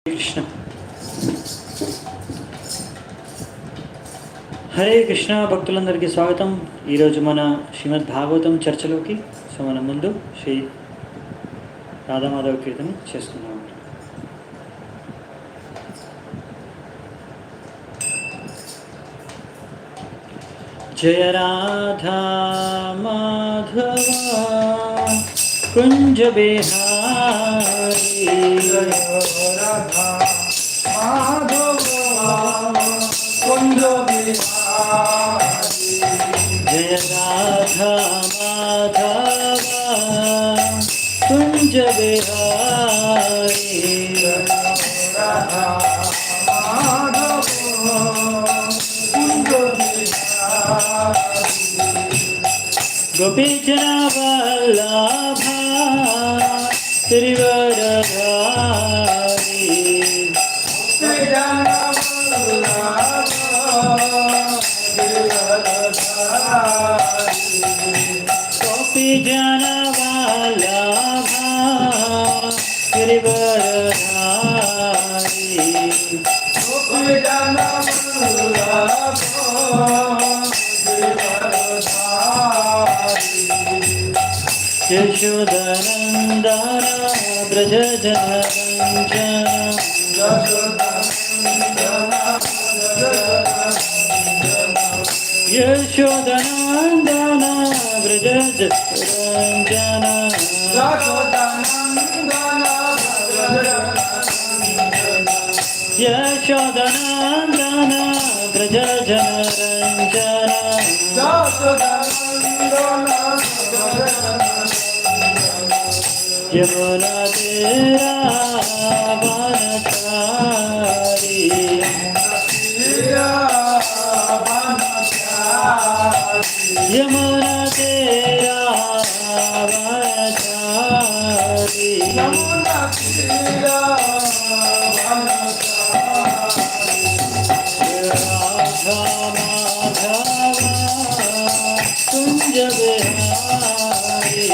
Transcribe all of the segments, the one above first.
కృష్ణ హరే కృష్ణ భక్తులందరికీ స్వాగతం. ఈరోజు మన శ్రీమద్ భాగవతం చర్చలోకి మన ముందు శ్రీ రాధామాధవ కీర్తన చేస్తున్నాము. జయ రాధా మాధవ కుంజ బిహారీ राधा माधव कुंज बिहारी जय राधा माधव कुंज बिहारी राधा माधव कुंज बिहारी गोपी जना वल्लभा त्रिवरधारी गोपी जन वल्लभा त्रिवरधारी यशोदनन्दन व्रज जनरञ्जन यशोदनन्दन व्रज जनरञ्जन यशोदनन्दन व्रज जनरञ्जन यमुना तेरा बनचारी यमुना तेरा बनचारी राधा माधव कुंज बिहारी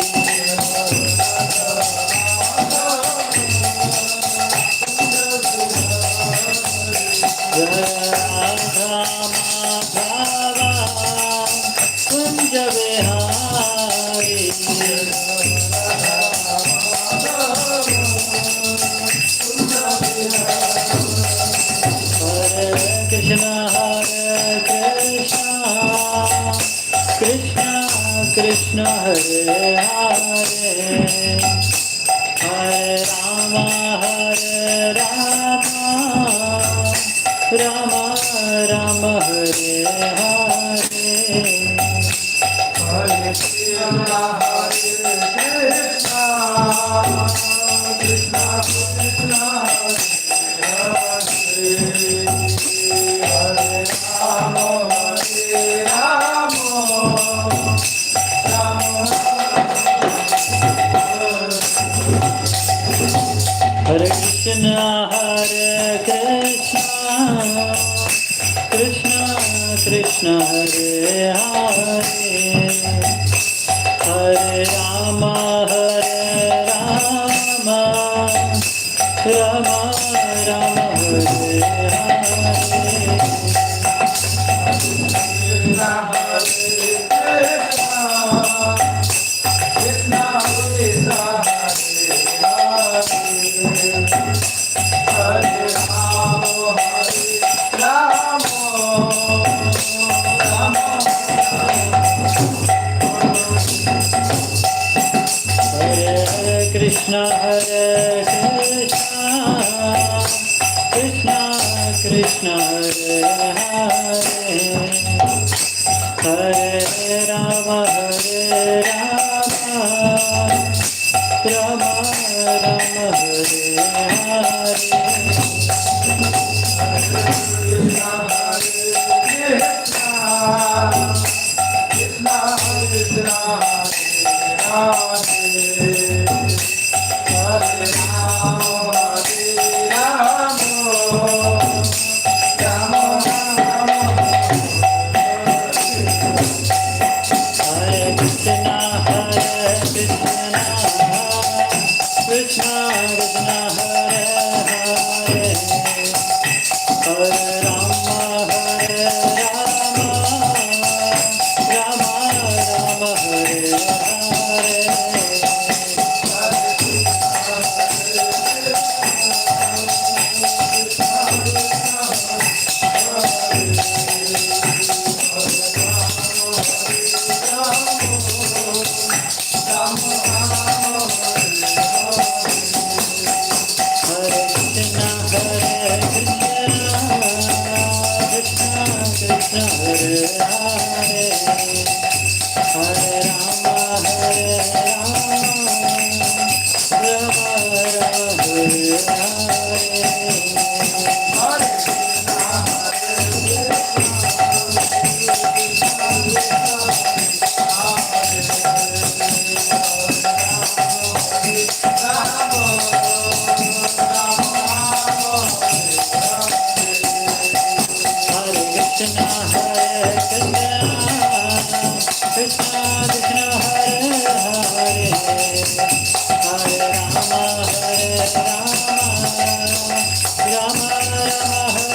राधा माधव कुंज बिहारी हरे कृष्ण कृष्ण कृष्ण हरे हरे हरे राम राम राम हरे हरे हरे कृष्ण कृष्ण कृष्ण हरे राम हरे Krishna Krishna Krishna Hare Hare Hare Ram Ram Ram Hare Hare Krishna Krishna Krishna Hare Hare Hare Ram Ram Ram Hare Hare Hare Krishna Krishna Hare Hare Hare Rama Hare Rama Rama Hare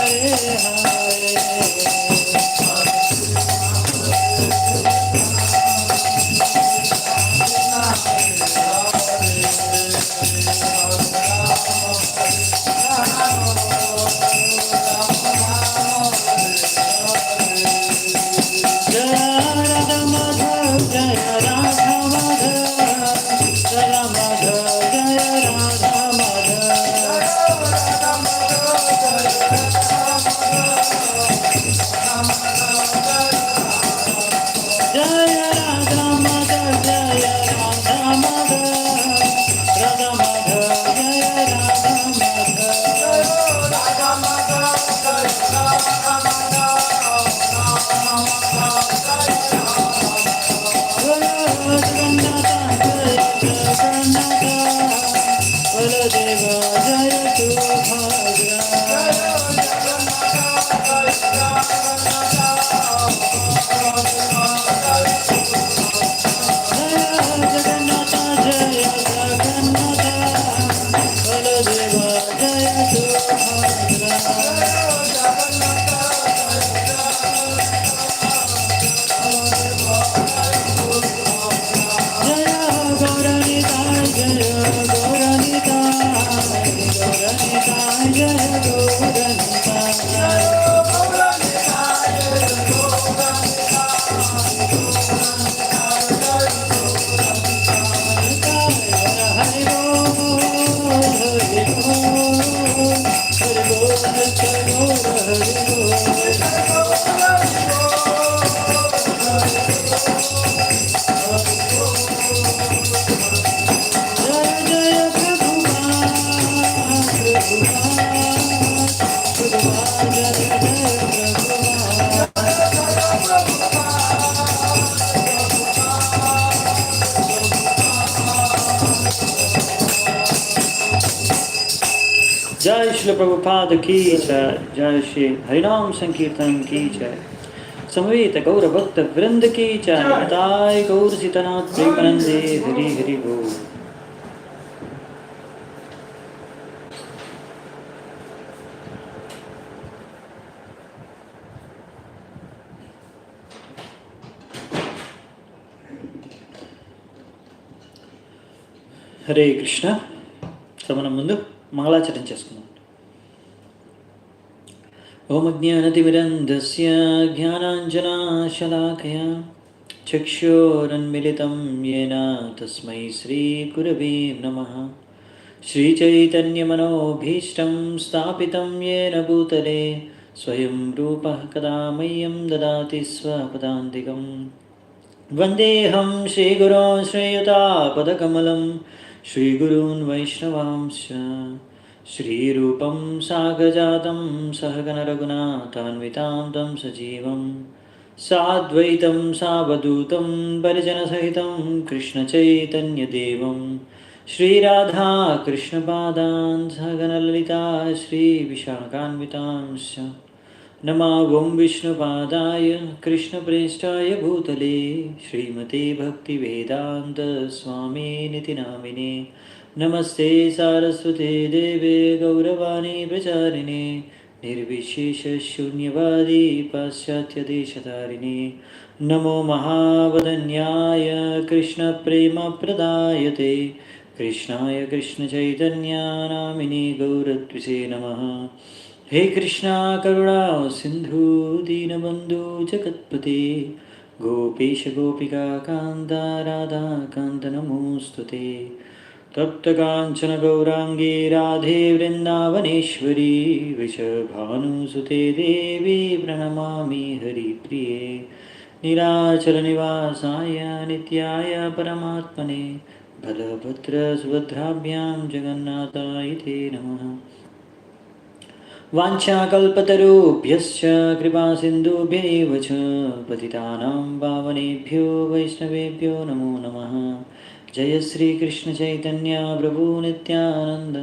जय श्री प्रभुपाद की जय। जय श्री हरिनाम संकीर्तन की जय। समवेत गौर भक्त वृंद की जय। निताय गौर सीतनाथ प्रेमानंदे हरि हरि बोल। హరే కృష్ణ. సో మనం ముందు మంగళాచరణ చేసుకుందాం. ఓం అజ్ఞానతిమిరంధస్య జ్ఞానాంజనాశలాకయా చక్షురున్మిలితం యేన తస్మై శ్రీగురవే నమః. శ్రీచైతన్యమనోభీష్టం స్థాపితం యేన భూతలే స్వయం రూపః కదా మह्यं దదాతి స్వపదాంతికం. వందేహం శ్రీగురోం శ్రీయుతాపదకమలం श्रीगुरून् वैष्णवांश्च श्रीरूपं साग्रजातं सहगणरघुनाथान्वितां तं सजीवं साद्वैतं सावधूतं परिजनसहितं कृष्णचैतन्यदेवं श्रीराधा कृष्णपादान् सहगणललिता श्रीविशाखान्वितांश्च नमो विष्णुपादाय कृष्णप्रेष्ठाय भूतले श्रीमते भक्तिवेदान्तस्वामिनिति नामिने. नमस्ते सारस्वते देवे गौरवाणी प्रचारिणे निर्विशेषशून्यवादी पाश्चात्यदेशतारिणे. नमो महावदन्याय कृष्णप्रेमप्रदायते कृष्णाय कृष्णचैतन्यानामिने गौरत्विषे नमः. हे कृष्णा करुणा सिंधु दीनबंधु जगत्पते गोपेश गोपिका कांत राधा कांत नमोस्तुते. तप्त कांचन गौरांगी राधे वृंदावनेश्वरी वृषभानुसुते देवी प्रणमामि हरिप्रिये. नीलाचल निवासाय नित्याय परमात्मने बलभद्र सुभद्राभ्यां जगन्नाथाय ते नमः. वाञ्छाकल्पतरुभ्यश्च कृपासिन्धुभ्यैव च पतितानां पावनेभ्यो वैष्णवेभ्यो नमो नमः. जय श्रीकृष्णचैतन्य प्रभु नित्यानन्द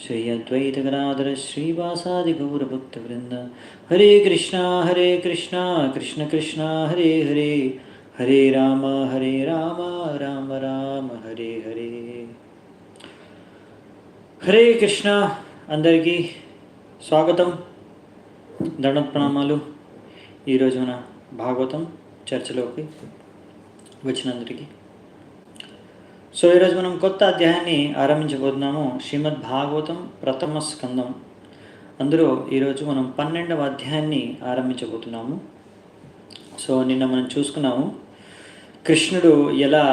श्री अद्वैत गदाधर श्रीवासादि गौरभक्तवृन्द. हरे कृष्णा कृष्ण कृष्ण हरे हरे హరే రామ రామ రామ హరే హరే. హరే కృష్ణ. అందరికీ స్వాగతం, దండ ప్రణామాలు. ఈరోజు మన భాగవతం చర్చలోకి వచ్చినందరికీ. సో ఈరోజు మనం కొత్త అధ్యాయాన్ని ఆరంభించబోతున్నాము, శ్రీమద్ భాగవతం ప్రథమ స్కందం. అందులో ఈరోజు మనం 12వ అధ్యాయాన్ని ఆరంభించబోతున్నాము. సో నిన్న మనం చూసుకున్నాము కృష్ణుడు ఎలా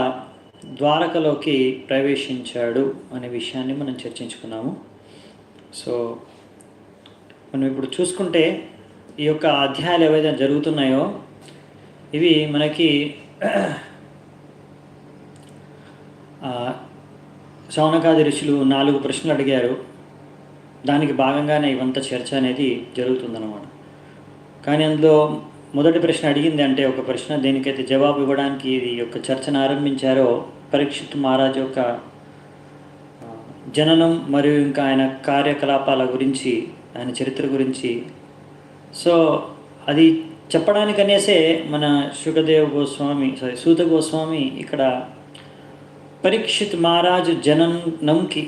ద్వారకలోకి ప్రవేశించాడు అనే విషయాన్ని మనం చర్చించుకున్నాము. సో మనం ఇప్పుడు చూసుకుంటే ఈ యొక్క అధ్యాయాలు ఏవైతే జరుగుతున్నాయో ఇవి మనకి శౌనకాది ఋషులు 4 ప్రశ్నలు అడిగారు. దానికి భాగంగానే ఇవంతా చర్చ అనేది జరుగుతుందన్నమాట. కానీ అందులో మొదటి ప్రశ్న అడిగింది అంటే ఒక ప్రశ్న, దేనికైతే జవాబు ఇవ్వడానికి ఇది యొక్క చర్చను ఆరంభించారో పరీక్షిత్ మహారాజ్ యొక్క జననం మరియు ఇంకా ఆయన కార్యకలాపాల గురించి, ఆయన చరిత్ర గురించి. సో అది చెప్పడానికనేసే మన సూత గోస్వామి ఇక్కడ పరీక్షిత్ మహారాజు జననంకి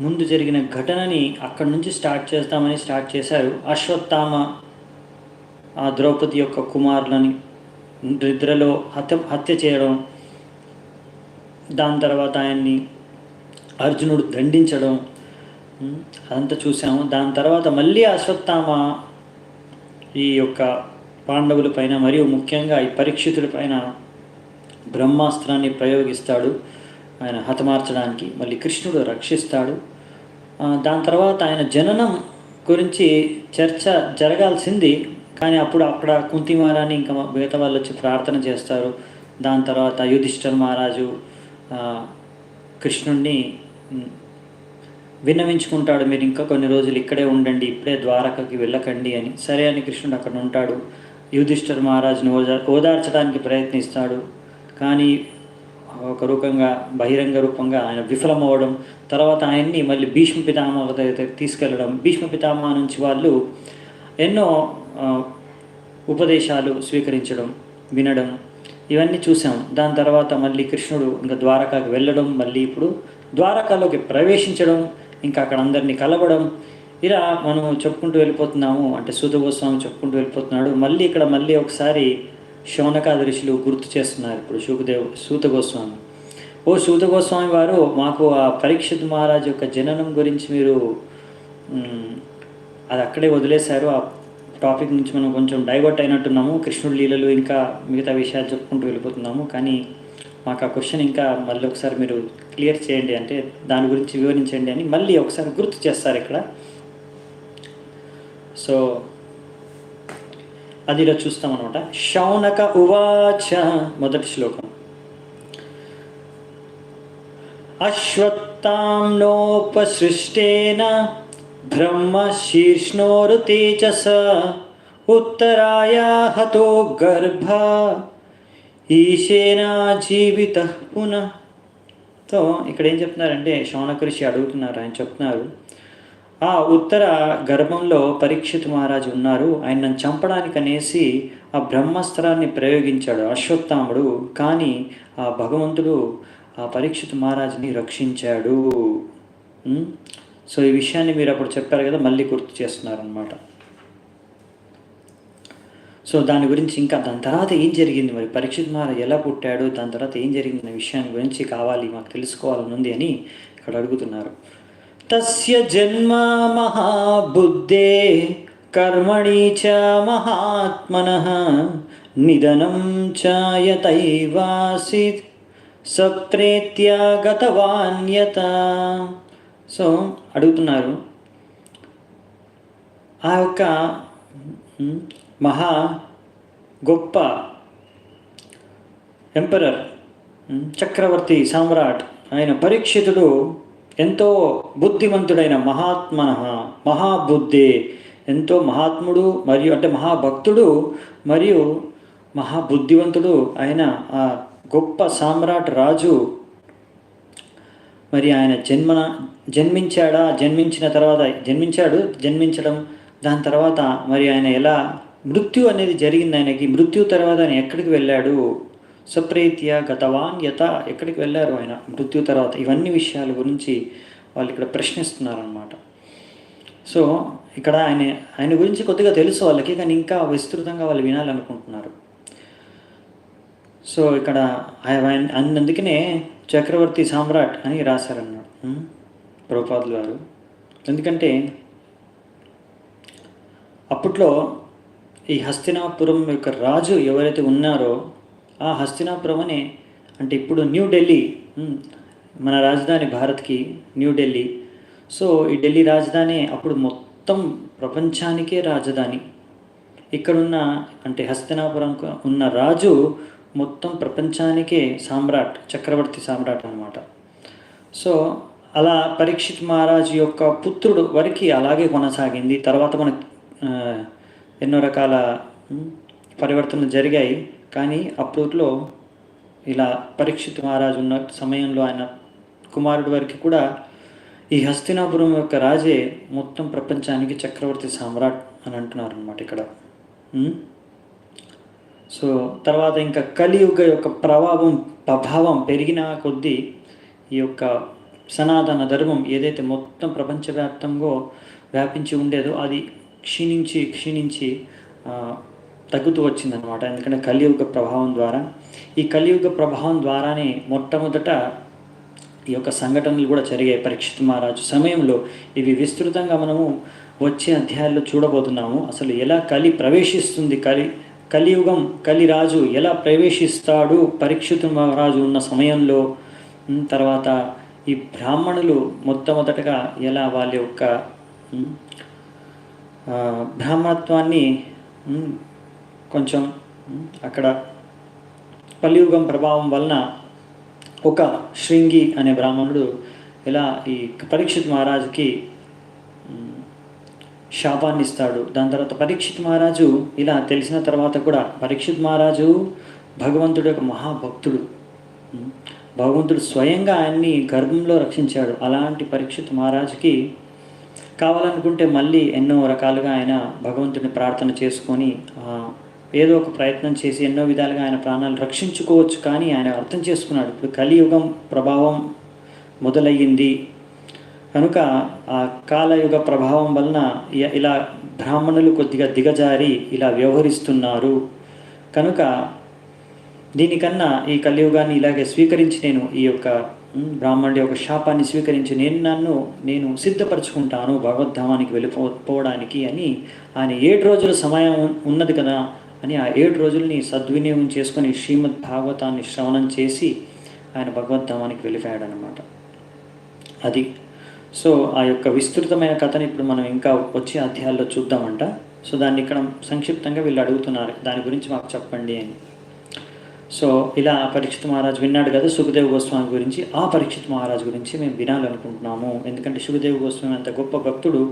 ముందు జరిగిన ఘటనని అక్కడి నుంచి స్టార్ట్ చేశారు. అశ్వత్థామ ఆ ద్రౌపది యొక్క కుమారులని నిద్రలో హత్య చేయడం, దాని తర్వాత ఆయన్ని అర్జునుడు దండించడం, అదంతా చూసాము. దాని తర్వాత మళ్ళీ అశ్వత్థామ ఈ యొక్క పాండవుల పైన మరియు ముఖ్యంగా ఈ పరీక్షితుడి పైన బ్రహ్మాస్త్రాన్ని ప్రయోగిస్తాడు ఆయన హతమార్చడానికి. మళ్ళీ కృష్ణుడు రక్షిస్తాడు. దాని తర్వాత ఆయన జననం గురించి చర్చ జరగాల్సింది, కానీ అక్కడ కుంతి మహారాణి ఇంకా మిగతా వాళ్ళు వచ్చి ప్రార్థన చేస్తారు. దాని తర్వాత యుధిష్ఠిర మహారాజు కృష్ణుడిని విన్నవించుకుంటాడు, మీరు ఇంకా కొన్ని రోజులు ఇక్కడే ఉండండి, ఇప్పుడే ద్వారకకి వెళ్ళకండి అని. సరే అని కృష్ణుడు అక్కడ ఉంటాడు. యుధిష్ఠిర మహారాజుని ఓదార్చడానికి ప్రయత్నిస్తాడు, కానీ ఒక రూపంగా బహిరంగ రూపంగా ఆయన విఫలమవ్వడం. తర్వాత ఆయన్ని మళ్ళీ భీష్మ పితామహ దగ్గరికి తీసుకెళ్ళడం, భీష్మ పితామహ నుంచి వాళ్ళు ఎన్నో ఉపదేశాలు స్వీకరించడం, వినడం, ఇవన్నీ చూసాం. దాని తర్వాత మళ్ళీ కృష్ణుడు ఇంకా ద్వారకాకి వెళ్ళడం, మళ్ళీ ఇప్పుడు ద్వారకాలోకి ప్రవేశించడం, ఇంకా అక్కడ అందరినీ కలవడం, ఇలా మనం చెప్పుకుంటూ వెళ్ళిపోతున్నాము. అంటే సూత గోస్వామి చెప్పుకుంటూ వెళ్ళిపోతున్నాడు. మళ్ళీ ఇక్కడ ఒకసారి శౌనకాది ఋషులు గుర్తు చేస్తున్నారు ఇప్పుడు సూత గోస్వామి. ఓ సూత గోస్వామి వారు, మాకు ఆ పరీక్షిత్ మహారాజ్ యొక్క జననం గురించి మీరు అది అక్కడే వదిలేశారు. ఆ టాపిక్ నుంచి మనం కొంచెం డైవర్ట్ అయినట్టున్నాము. కృష్ణుడి లీలలు ఇంకా మిగతా విషయాలు చెప్పుకుంటూ వెళ్ళిపోతున్నాము. కానీ మాకు ఆ క్వశ్చన్ ఇంకా మళ్ళీ ఒకసారి మీరు క్లియర్ చేయండి, అంటే దాని గురించి వివరించండి అని మళ్ళీ ఒకసారి గుర్తు చేస్తారు ఇక్కడ. సో అది ఇలా చూస్తామన్నమాట. శౌనక ఉవాచ, మొదటి శ్లోకం. అశ్వత్థామ్నోపసృష్టేన బ్రహ్మ శీర్ష్ణోరు తేజస ఉత్తరాయా హతో గర్భ ఈశేనా జీవిత పునః. సో ఇక్కడ ఏం చెప్తున్నారంటే శౌనక ఋషి అడుగుతున్నారు, ఆయన చెప్తున్నారు, ఆ ఉత్తర గర్భంలో పరీక్షిత్ మహారాజు ఉన్నారు, ఆయన నన్ను చంపడానికి అనేసి ఆ బ్రహ్మాస్త్రాన్ని ప్రయోగించాడు అశ్వత్థాముడు. కానీ ఆ భగవంతుడు ఆ పరీక్షిత్ మహారాజుని రక్షించాడు. సో ఈ విషయాన్ని మీరు అప్పుడు చెప్పారు కదా, మళ్ళీ గుర్తు చేస్తున్నారు అన్నమాట. సో దాని గురించి ఇంకా దాని తర్వాత ఏం జరిగింది, మరి పరీక్షిత్ మహారాజు ఎలా పుట్టాడు, దాని తర్వాత ఏం జరిగింది అనే విషయాన్ని గురించి కావాలి, మాకు తెలుసుకోవాలని ఉంది అని ఇక్కడ అడుగుతున్నారు. తస్య జన్మ మహాబుద్ధే కర్మణి చ మహాత్మనః నిధనం చ యతైవాసిత్ సప్రేత్యగతవాన్యత. సో అడుగుతున్నారు, ఆ యొక్క మహా గొప్ప ఎంపరర్, చక్రవర్తి, సామ్రాట్ ఆయన పరీక్షితుడు ఎంతో బుద్ధిమంతుడైన మహాబుద్ధి, ఎంతో మహాత్ముడు మరియు అంటే మహాభక్తుడు మరియు మహాబుద్ధివంతుడు ఆయన ఆ గొప్ప సామ్రాట్ రాజు. మరి ఆయన జన్మించడం దాని తర్వాత మరి ఆయన ఎలా మృత్యు అనేది జరిగింది ఆయనకి, మృత్యు తర్వాత ఆయన ఎక్కడికి వెళ్ళాడు. సప్రీత్య గతవాన్ యత, ఎక్కడికి వెళ్ళారు ఆయన మృత్యు తర్వాత, ఇవన్నీ విషయాల గురించి వాళ్ళు ఇక్కడ ప్రశ్నిస్తున్నారన్నమాట. సో ఇక్కడ ఆయన గురించి కొద్దిగా తెలుసు వాళ్ళకి, కానీ ఇంకా విస్తృతంగా వాళ్ళు వినాలనుకుంటున్నారు. సో ఇక్కడ అందుకనే చక్రవర్తి సామ్రాట్ అని రాశారన్నాడు ప్రభుపాదులు గారు. ఎందుకంటే అప్పట్లో ఈ హస్తినాపురం యొక్క రాజు ఎవరైతే ఉన్నారో ఆ హస్తినాపురం అనే, అంటే ఇప్పుడు న్యూఢిల్లీ, మన రాజధాని భారత్కి న్యూఢిల్లీ. సో ఈ ఢిల్లీ రాజధాని అప్పుడు మొత్తం ప్రపంచానికే రాజధాని. ఇక్కడున్న అంటే హస్తినాపురం ఉన్న రాజు మొత్తం ప్రపంచానికే సామ్రాట్, చక్రవర్తి సామ్రాట్ అన్నమాట. సో అలా పరీక్షిత్ మహారాజు యొక్క పుత్రుడు వరకు అలాగే కొనసాగింది. తర్వాత మనకు ఎన్నో రకాల పరివర్తనలు జరిగాయి. కానీ అప్పట్లో ఇలా పరీక్షిత్ మహారాజు ఉన్న సమయంలో ఆయన కుమారుడు వరకు కూడా ఈ హస్తినాపురం యొక్క రాజే మొత్తం ప్రపంచానికి చక్రవర్తి సామ్రాట్ అని అంటున్నారు అన్నమాట ఇక్కడ. సో తర్వాత ఇంకా కలియుగ యొక్క ప్రభావం పెరిగిన కొద్దీ ఈ యొక్క సనాతన ధర్మం ఏదైతే మొత్తం ప్రపంచవ్యాప్తంగా వ్యాపించి ఉండేదో అది క్షీణించి తగ్గుతూ వచ్చిందనమాట. ఎందుకంటే కలియుగ ప్రభావం ద్వారా, ఈ కలియుగ ప్రభావం ద్వారానే మొట్టమొదట ఈ యొక్క సంఘటనలు కూడా జరిగాయి పరీక్షిత్ మహారాజు సమయంలో. ఇవి విస్తృతంగా మనము వచ్చే అధ్యాయాల్లో చూడబోతున్నాము. అసలు ఎలా కలి ప్రవేశిస్తుంది, కలియుగం, కలిరాజు ఎలా ప్రవేశిస్తాడు పరీక్షిత్ మహారాజు ఉన్న సమయంలో. తర్వాత ఈ బ్రాహ్మణులు మొట్టమొదటగా ఎలా వాళ్ళ యొక్క బ్రాహ్మణత్వాన్ని కొంచెం అక్కడ కలియుగం ప్రభావం వలన ఒక శృంగి అనే బ్రాహ్మణుడు ఇలా ఈ పరీక్షిత్ మహారాజుకి శాపాన్ని ఇస్తాడు. దాని తర్వాత పరీక్షిత్ మహారాజు ఇలా తెలిసిన తర్వాత కూడా, పరీక్షిత్ మహారాజు భగవంతుడు యొక్క మహాభక్తుడు, భగవంతుడు స్వయంగా ఆయన్ని గర్భంలో రక్షించాడు. అలాంటి పరీక్షిత్ మహారాజుకి కావాలనుకుంటే మళ్ళీ ఎన్నో రకాలుగా ఆయన భగవంతుడిని ప్రార్థన చేసుకొని ఏదో ఒక ప్రయత్నం చేసి ఎన్నో విధాలుగా ఆయన ప్రాణాలు రక్షించుకోవచ్చు. కానీ ఆయన అర్థం చేసుకున్నాడు ఇప్పుడు కలియుగం ప్రభావం మొదలయ్యింది కనుక ఆ కాలయుగ ప్రభావం వలన ఇలా బ్రాహ్మణులు కొద్దిగా దిగజారి ఇలా వ్యవహరిస్తున్నారు కనుక దీనికన్నా ఈ కలియుగాన్ని ఇలాగే స్వీకరించి నేను ఈ యొక్క బ్రాహ్మణుడి యొక్క శాపాన్ని స్వీకరించి నేను సిద్ధపరచుకుంటాను భగవద్ధామానికి వెళ్ళిపోవడానికి అని ఆయన 7 రోజుల సమయం ఉన్నది కదా అని ఆ 7 రోజుల్ని సద్వినియోగం చేసుకొని శ్రీమద్ భాగవతాన్ని శ్రవణం చేసి ఆయన భగవద్ధామానికి వెళ్ళిపోయాడు అన్నమాట. అది సో ఆ యొక్క విస్తృతమైన కథని ఇప్పుడు మనం ఇంకా వచ్చే అధ్యాయాల్లో చూద్దామంట. సో దాన్ని ఇక్కడ సంక్షిప్తంగా వీళ్ళు అడుగుతున్నారు, దాని గురించి మాకు చెప్పండి అని. సో ఇలా పరీక్షిత్ మహారాజు విన్నాడు కదా సుఖదేవ్ గోస్వామి గురించి, ఆ పరీక్షిత్ మహారాజు గురించి మేము వినాలనుకుంటున్నాము. ఎందుకంటే సుఖదేవ్ గోస్వామి అంత గొప్ప భక్తుడు,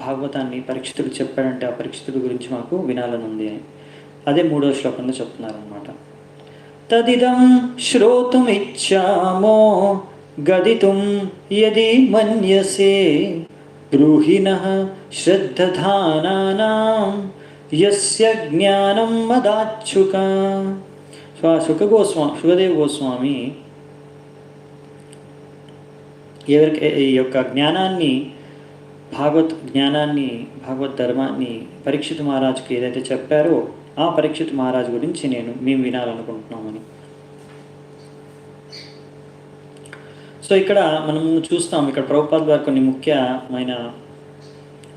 భాగవతాన్ని పరీక్షితుడు చెప్పాడంటే ఆ పరీక్షితుడి గురించి మాకు వినాలని ఉంది అని. అదే 3వ శ్లోకంలో చెప్తున్నారనమాట. తదిదం శ్రోతుమిచ్చామో గదితుం యది మన్యసే బ్రూహిణః శ్రద్ధధానానాం యస్య జ్ఞానం మదాచ్యుక. సో ఆ సుఖదేవ్ గోస్వామి ఎవరికి ఈ యొక్క జ్ఞానాన్ని భాగవత్ ధర్మాన్ని పరీక్షిత్ మహారాజుకి ఏదైతే చెప్పారో ఆ పరీక్షిత్ మహారాజు గురించి మేము వినాలనుకుంటున్నామని. సో ఇక్కడ మనం చూస్తాం, ఇక్కడ ప్రభుపాదులు వారు కొన్ని ముఖ్యమైన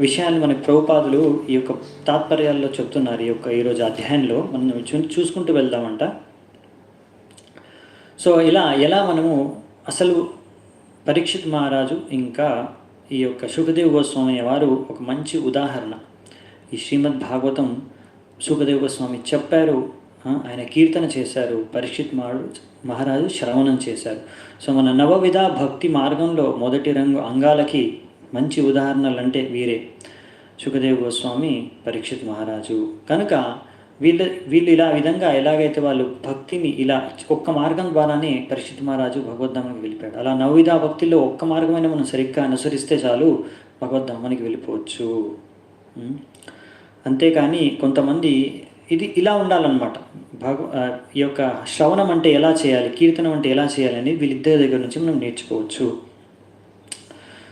విషయాలు మనకి ప్రభుపాదులు ఈ యొక్క తాత్పర్యాల్లో చెప్తున్నారు. ఈరోజు అధ్యాయంలో మనం చూసుకుంటూ వెళ్దామంట. సో ఎలా మనము అసలు పరీక్షిత్ మహారాజు ఇంకా ఈ యొక్క సుఖదేవ్ గోస్వామి వారు ఒక మంచి ఉదాహరణ. ఈ శ్రీమద్ భాగవతం సుఖదేవ్ గోస్వామి చెప్పారు, ఆయన కీర్తన చేశారు, పరీక్షిత్ మహారాజు శ్రవణం చేశారు. సో మన నవవిధ భక్తి మార్గంలో మొదటి అంగాలకి మంచి ఉదాహరణలు అంటే వీరే సుఖదేవ్ గోస్వామి, పరీక్షిత్ మహారాజు. కనుక వీళ్ళు ఇలా విధంగా ఎలాగైతే వాళ్ళు భక్తిని ఇలా ఒక్క మార్గం ద్వారానే పరీక్షిత్ మహారాజు భగవద్ధామానికి వెళ్ళిపోయాడు. అలా నవవిధ భక్తిలో ఒక్క మార్గమైన మనం సరిగ్గా అనుసరిస్తే చాలు భగవద్ధామానికి వెళ్ళిపోవచ్చు. అంతేకాని కొంతమంది ఇది ఇలా ఉండాలన్నమాట. ఈ యొక్క శ్రవణం అంటే ఎలా చేయాలి, కీర్తనం అంటే ఎలా చేయాలి అనేది వీళ్ళిద్దరి దగ్గర నుంచి మనం నేర్చుకోవచ్చు.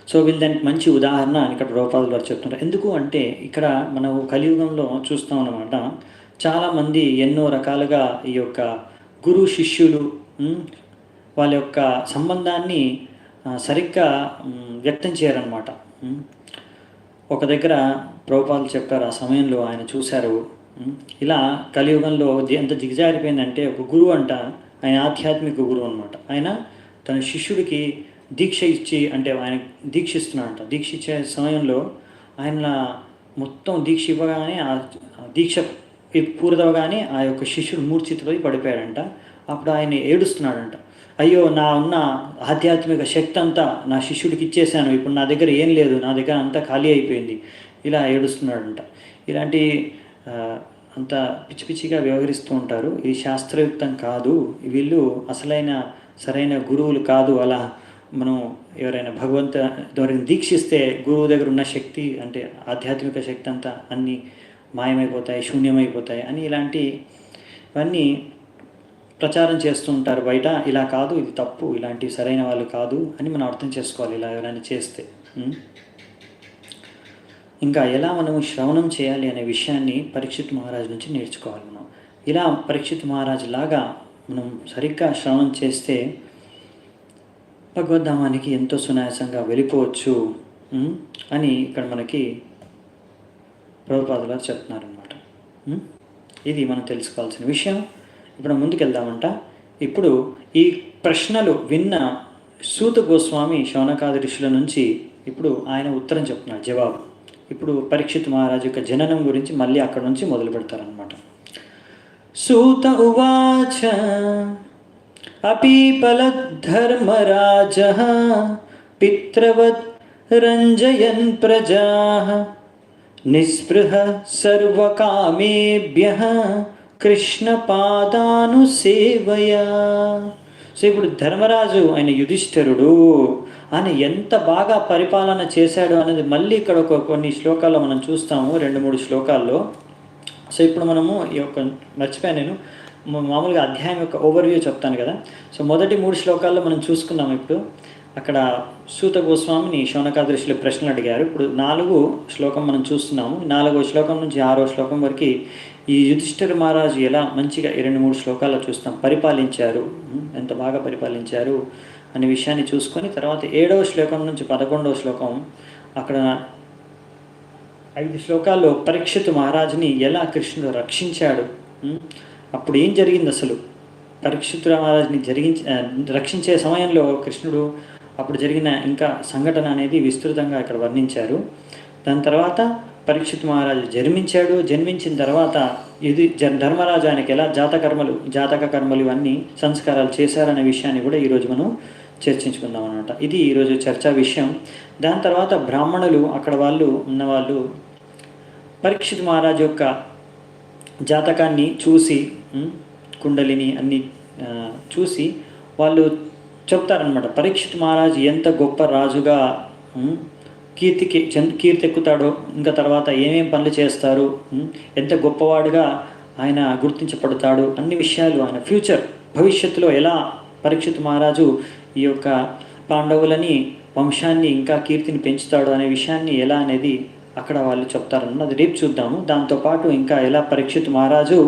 సో వీళ్ళు దానికి మంచి ఉదాహరణ అని ఇక్కడ ప్రభుపాదుల వారు చెప్తున్నారు. ఎందుకు అంటే ఇక్కడ మనం కలియుగంలో చూస్తాం అన్నమాట, చాలామంది ఎన్నో రకాలుగా ఈ యొక్క గురు శిష్యులు వాళ్ళ యొక్క సంబంధాన్ని సరిగ్గా వ్యక్తం చేయరన్నమాట. ఒక దగ్గర ప్రభుపాదులు చెప్పారు, ఆ సమయంలో ఆయన చూశారు, ఇలా కలియుగంలో ఎంత దిగజారిపోయిందంటే ఒక గురువు అంట, ఆయన ఆధ్యాత్మిక గురువు అనమాట. ఆయన తన శిష్యుడికి దీక్ష ఇచ్చి, అంటే ఆయన దీక్షిస్తున్నాడంట. దీక్ష ఇచ్చే సమయంలో ఆయన మొత్తం దీక్ష ఇవ్వగానే, ఆ దీక్ష పూర్తవగానే ఆ యొక్క శిష్యుడు మూర్ఛితులై పడిపోయాడంట. అప్పుడు ఆయన ఏడుస్తున్నాడంట, అయ్యో నా ఉన్న ఆధ్యాత్మిక శక్తి అంతా నా శిష్యుడికి ఇచ్చేసాను, ఇప్పుడు నా దగ్గర ఏం లేదు, నా దగ్గర అంతా ఖాళీ అయిపోయింది, ఇలా ఏడుస్తున్నాడంట. ఇలాంటి అంత పిచ్చి పిచ్చిగా వ్యవహరిస్తూ ఉంటారు. ఇది శాస్త్రయుక్తం కాదు, వీళ్ళు అసలైన సరైన గురువులు కాదు. అలా మనం ఎవరైనా ద్వారా దీక్షిస్తే గురువు దగ్గర ఉన్న శక్తి, అంటే ఆధ్యాత్మిక శక్తి అంతా అన్నీ మాయమైపోతాయి, శూన్యమైపోతాయి అని ఇలాంటివన్నీ ప్రచారం చేస్తూ ఉంటారు బయట. ఇలా కాదు, ఇది తప్పు, ఇలాంటి సరైన వాళ్ళు కాదు అని మనం అర్థం చేసుకోవాలి ఇలా ఎవరైనా చేస్తే. ఇంకా ఎలా మనము శ్రవణం చేయాలి అనే విషయాన్ని పరీక్షిత్ మహారాజు నుంచి నేర్చుకోవాలి మనం. ఇలా పరీక్షిత్ మహారాజు లాగా మనం సరిగ్గా శ్రవణం చేస్తే భగవద్ధామానికి ఎంతో సునాయాసంగా వెళ్ళిపోవచ్చు అని ఇక్కడ మనకి ప్రభుపాదులు చెప్తున్నారనమాట. ఇది మనం తెలుసుకోవాల్సిన విషయం. ఇప్పుడు ముందుకెళ్దామంట. ఇప్పుడు ఈ ప్రశ్నలు విన్న సూత గోస్వామి శౌనకాది ఋషుల నుంచి ఇప్పుడు ఆయన ఉత్తరం చెప్తున్నాడు, జవాబు. ఇప్పుడు పరీక్షిత్ మహారాజు యొక్క జననం గురించి మళ్ళీ అక్కడ నుంచి మొదలు పెడతారనమాట. సూత ఉవాచ అపీపలద్ధర్మరాజః పిత్రవత్ రంజయన్ ప్రజాః నిస్పృహ సర్వకామేభ్యః కృష్ణపాదానుసేవయా. సో ఇప్పుడు ధర్మరాజు ఆయన యుధిష్ఠిరుడు, ఆయన ఎంత బాగా పరిపాలన చేశాడు అనేది మళ్ళీ ఇక్కడ కొన్ని శ్లోకాల్లో మనం చూస్తాము, 2-3 శ్లోకాల్లో. సో ఇప్పుడు మనము ఈ యొక్క మర్చిపోయాను నేను, మామూలుగా అధ్యాయం యొక్క ఓవర్వ్యూ చెప్తాను కదా. సో మొదటి 3 శ్లోకాల్లో మనం చూసుకున్నాము. ఇప్పుడు అక్కడ సూత గోస్వామిని శౌనకాది ఋషులు ప్రశ్నలు అడిగారు. ఇప్పుడు 4వ శ్లోకం మనం చూస్తున్నాము. 4వ శ్లోకం నుంచి 6వ శ్లోకం వరకు ఈ యుధిష్ఠిర మహారాజు ఎలా మంచిగా 2-3 శ్లోకాల్లో చూస్తాం పరిపాలించారు, ఎంత బాగా పరిపాలించారు అనే విషయాన్ని చూసుకొని, తర్వాత 7వ శ్లోకం నుంచి 11వ శ్లోకం అక్కడ 5 శ్లోకాల్లో పరీక్షిత్ మహారాజుని ఎలా కృష్ణుడు రక్షించాడు, అప్పుడు ఏం జరిగింది, అసలు పరీక్షిత్ మహారాజుని రక్షించే సమయంలో కృష్ణుడు అప్పుడు జరిగిన ఇంకా సంఘటన అనేది విస్తృతంగా ఇక్కడ వర్ణించారు. దాని తర్వాత పరీక్షిత్ మహారాజు జన్మించిన తర్వాత ఇది ధర్మరాజు ఆయనకి ఎలా జాతక కర్మలు ఇవన్నీ సంస్కారాలు చేశారనే విషయాన్ని కూడా ఈరోజు మనం చర్చించుకుందాం అన్నమాట. ఇది ఈరోజు చర్చా విషయం. దాని తర్వాత బ్రాహ్మణులు అక్కడ ఉన్నవాళ్ళు పరీక్షిత్ మహారాజు యొక్క జాతకాన్ని చూసి, కుండలిని అన్ని చూసి వాళ్ళు చెప్తారనమాట, పరీక్షిత్ మహారాజు ఎంత గొప్ప రాజుగా కీర్తి ఎక్కుతాడో, ఇంకా తర్వాత ఏమేం పనులు చేస్తారు, ఎంత గొప్పవాడుగా ఆయన గుర్తించబడతాడు, అన్ని విషయాలు ఆయన భవిష్యత్తులో ఎలా పరీక్షిత్ మహారాజు ఈ యొక్క పాండవులని వంశాన్ని ఇంకా కీర్తిని పెంచుతాడు అనే విషయాన్ని ఎలా అనేది అక్కడ వాళ్ళు చెప్తారన్నమాట. అది రేపు చూద్దాము. దాంతోపాటు ఇంకా ఎలా పరీక్షిత్ మహారాజు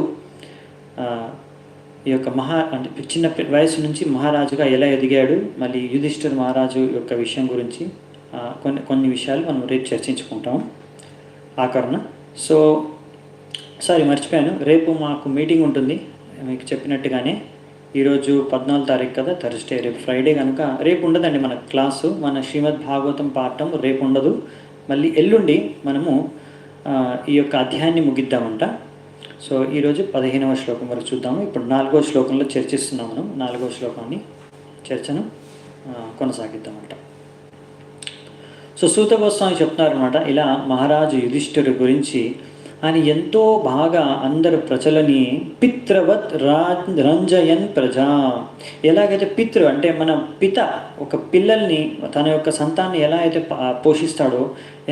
ఈ యొక్క అంటే చిన్న వయసు నుంచి మహారాజుగా ఎలా ఎదిగాడు, మళ్ళీ యుధిష్ఠిర మహారాజు యొక్క విషయం గురించి కొన్ని విషయాలు మనం రేపు చర్చించుకుంటాం ఆఖరణ. సో మర్చిపోయాను, రేపు మాకు మీటింగ్ ఉంటుంది మీకు చెప్పినట్టుగానే. ఈరోజు 14వ తారీఖు కదా, థర్స్డే, రేపు ఫ్రైడే కనుక రేపు ఉండదండి మన క్లాసు, మన శ్రీమద్ భాగవతం పాఠం రేపు ఉండదు. మళ్ళీ ఎల్లుండి మనము ఈ యొక్క అధ్యాయాన్ని ముగిద్దామంట. సో ఈరోజు 15వ శ్లోకం వరకు చూద్దాము. ఇప్పుడు 4వ శ్లోకంలో చర్చిస్తున్నాం మనం. 4వ శ్లోకాన్ని చర్చను కొనసాగిద్దామంట. సో సూత గోస్వామి చెప్తున్నారనమాట, ఇలా మహారాజు యుధిష్ఠిరు గురించి ఆయన ఎంతో బాగా అందరు ప్రజలని పిత్రవత్ రంజయన్ ప్రజా, ఎలాగైతే అంటే మన పిత ఒక పిల్లల్ని తన యొక్క సంతాన్ని ఎలా అయితే పోషిస్తాడో,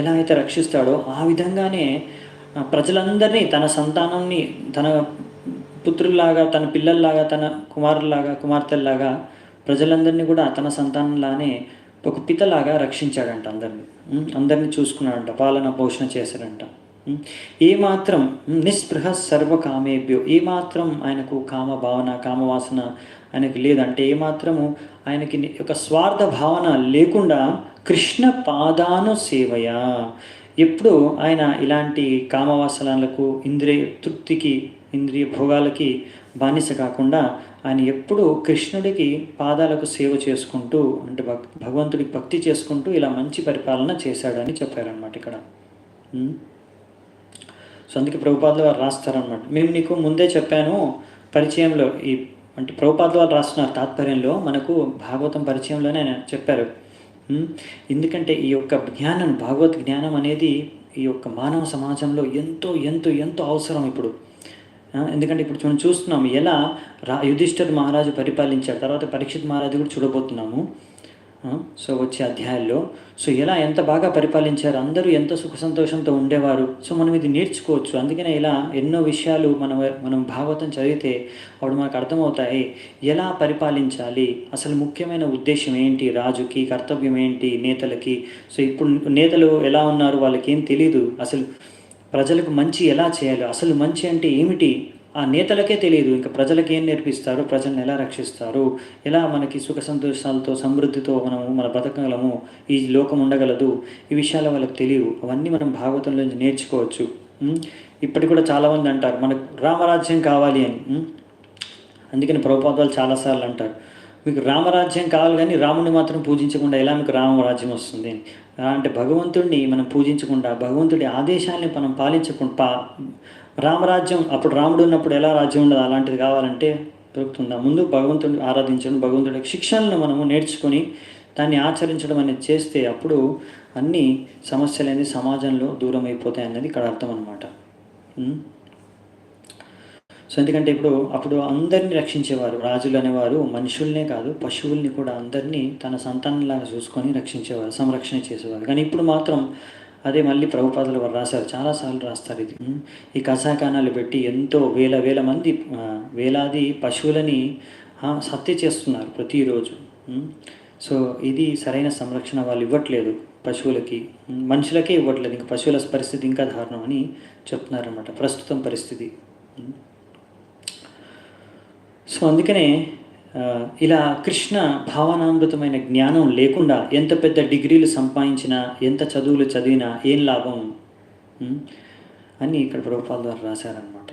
ఎలా అయితే రక్షిస్తాడో, ఆ విధంగానే ప్రజలందరినీ తన సంతానాన్ని తన పుత్రుల్లాగా, తన పిల్లల్లాగా, తన కుమారుల్లాగా, కుమార్తెల్లాగా ప్రజలందరినీ కూడా తన సంతానంలానే ఒక పితలాగా రక్షించాడంట అందరినీ. అందరినీ చూసుకున్నాడంట, పాలన పోషణ చేశాడంట. ఏమాత్రం నిస్పృహ సర్వకామేభ్యో, ఏమాత్రం ఆయనకు కామ భావన, కామవాసన ఆయనకి లేదంటే, ఏమాత్రము ఆయనకి ఒక స్వార్థ భావన లేకుండా కృష్ణ పాదాను సేవయ, ఎప్పుడు ఆయన ఇలాంటి కామవాసనలకు, ఇంద్రియ తృప్తికి, ఇంద్రియ భోగాలకి బానిస కాకుండా ఆయన ఎప్పుడు కృష్ణుడికి పాదాలకు సేవ చేసుకుంటూ, అంటే భగవంతుడికి భక్తి చేసుకుంటూ ఇలా మంచి పరిపాలన చేశాడని చెప్పారనమాట ఇక్కడ. సో అందుకే ప్రభుపాదుల వారు రాస్తారనమాట. మేము నీకు ముందే చెప్పాను పరిచయంలో, ఈ అంటే ప్రభుపాదుల వారు రాస్తున్నారు తాత్పర్యంలో, మనకు భాగవతం పరిచయంలోనే ఆయన చెప్పారు. ఎందుకంటే ఈ యొక్క జ్ఞానం, భాగవత్ జ్ఞానం అనేది ఈ యొక్క మానవ సమాజంలో ఎంతో ఎంతో ఎంతో అవసరం ఇప్పుడు. ఎందుకంటే ఇప్పుడు మనం చూస్తున్నాం ఎలా యుధిష్ఠిర్ మహారాజు పరిపాలించాడు, తర్వాత పరీక్షిత్ మహారాజు కూడా చూడబోతున్నాము. సో వచ్చే అధ్యాయాల్లో సో ఎలా ఎంత బాగా పరిపాలించారు, అందరూ ఎంత సుఖ సంతోషంతో ఉండేవారు. సో మనం ఇది నేర్చుకోవచ్చు. అందుకనే ఇలా ఎన్నో విషయాలు మనం భాగవతం చదివితే అప్పుడు మనకు అర్థమవుతాయి ఎలా పరిపాలించాలి, అసలు ముఖ్యమైన ఉద్దేశం ఏంటి, రాజుకి కర్తవ్యం ఏంటి, నేతలకి. సో ఇప్పుడు నేతలు ఎలా ఉన్నారు, వాళ్ళకి ఏం తెలీదు, అసలు ప్రజలకు మంచి ఎలా చేయాలి, అసలు మంచి అంటే ఏమిటి ఆ నేతలకే తెలియదు. ఇంకా ప్రజలకు ఏం నేర్పిస్తారు, ప్రజలను ఎలా రక్షిస్తారు, ఎలా మనకి సుఖ సంతోషాలతో సమృద్ధితో మన బతకగలము, ఈ లోకం ఉండగలదు, ఈ విషయాలు వాళ్ళకి తెలియవు. అవన్నీ మనం భాగవతంలో నుంచి నేర్చుకోవచ్చు. ఇప్పటికి కూడా చాలామంది అంటారు మనకు రామరాజ్యం కావాలి అని. అందుకని ప్రభుపాదాలు చాలాసార్లు అంటారు మీకు రామరాజ్యం కావాలి కానీ రాముడిని మాత్రం పూజించకుండా ఎలా మీకు రామరాజ్యం వస్తుంది అని. అంటే భగవంతుడిని మనం పూజించకుండా, భగవంతుడి ఆదేశాలని మనం పాలించకుండా రామరాజ్యం, అప్పుడు రాముడు ఉన్నప్పుడు ఎలా రాజ్యం ఉండదు, అలాంటిది కావాలంటే దొరుకుతుందా? ముందు భగవంతుడిని ఆరాధించడం, భగవంతుడి శిక్షణలను మనము నేర్చుకొని దాన్ని ఆచరించడం అనేది చేస్తే అప్పుడు అన్ని సమస్యలు అనేది సమాజంలో దూరం అయిపోతాయి అన్నది ఇక్కడ అర్థం అనమాట. సో ఎందుకంటే అప్పుడు అందరినీ రక్షించేవారు రాజులు అనేవారు, మనుషుల్నే కాదు పశువుల్ని కూడా అందరినీ తన సంతానంలాగా చూసుకొని రక్షించేవారు, సంరక్షణ చేసేవారు. కానీ ఇప్పుడు మాత్రం అదే మళ్ళీ ప్రభుపాదులు వారు రాశారు, చాలాసార్లు రాస్తారు ఇది. ఈ కసాకానాలు పెట్టి ఎంతో వేల మంది, వేలాది పశువులని హత్య చేస్తున్నారు ప్రతిరోజు. సో ఇది సరైన సంరక్షణ వాళ్ళు ఇవ్వట్లేదు పశువులకి, మనుషులకే ఇవ్వట్లేదు. ఇంకా పశువుల పరిస్థితి ఇంకా దారుణం అని చెప్తున్నారన్నమాట ప్రస్తుతం పరిస్థితి. సో అందుకనే ఇలా కృష్ణ భావనామృతమైన జ్ఞానం లేకుండా ఎంత పెద్ద డిగ్రీలు సంపాదించినా, ఎంత చదువులు చదివినా ఏం లాభం అని ఇక్కడ ప్రభుపాద ద్వారా రాశారనమాట.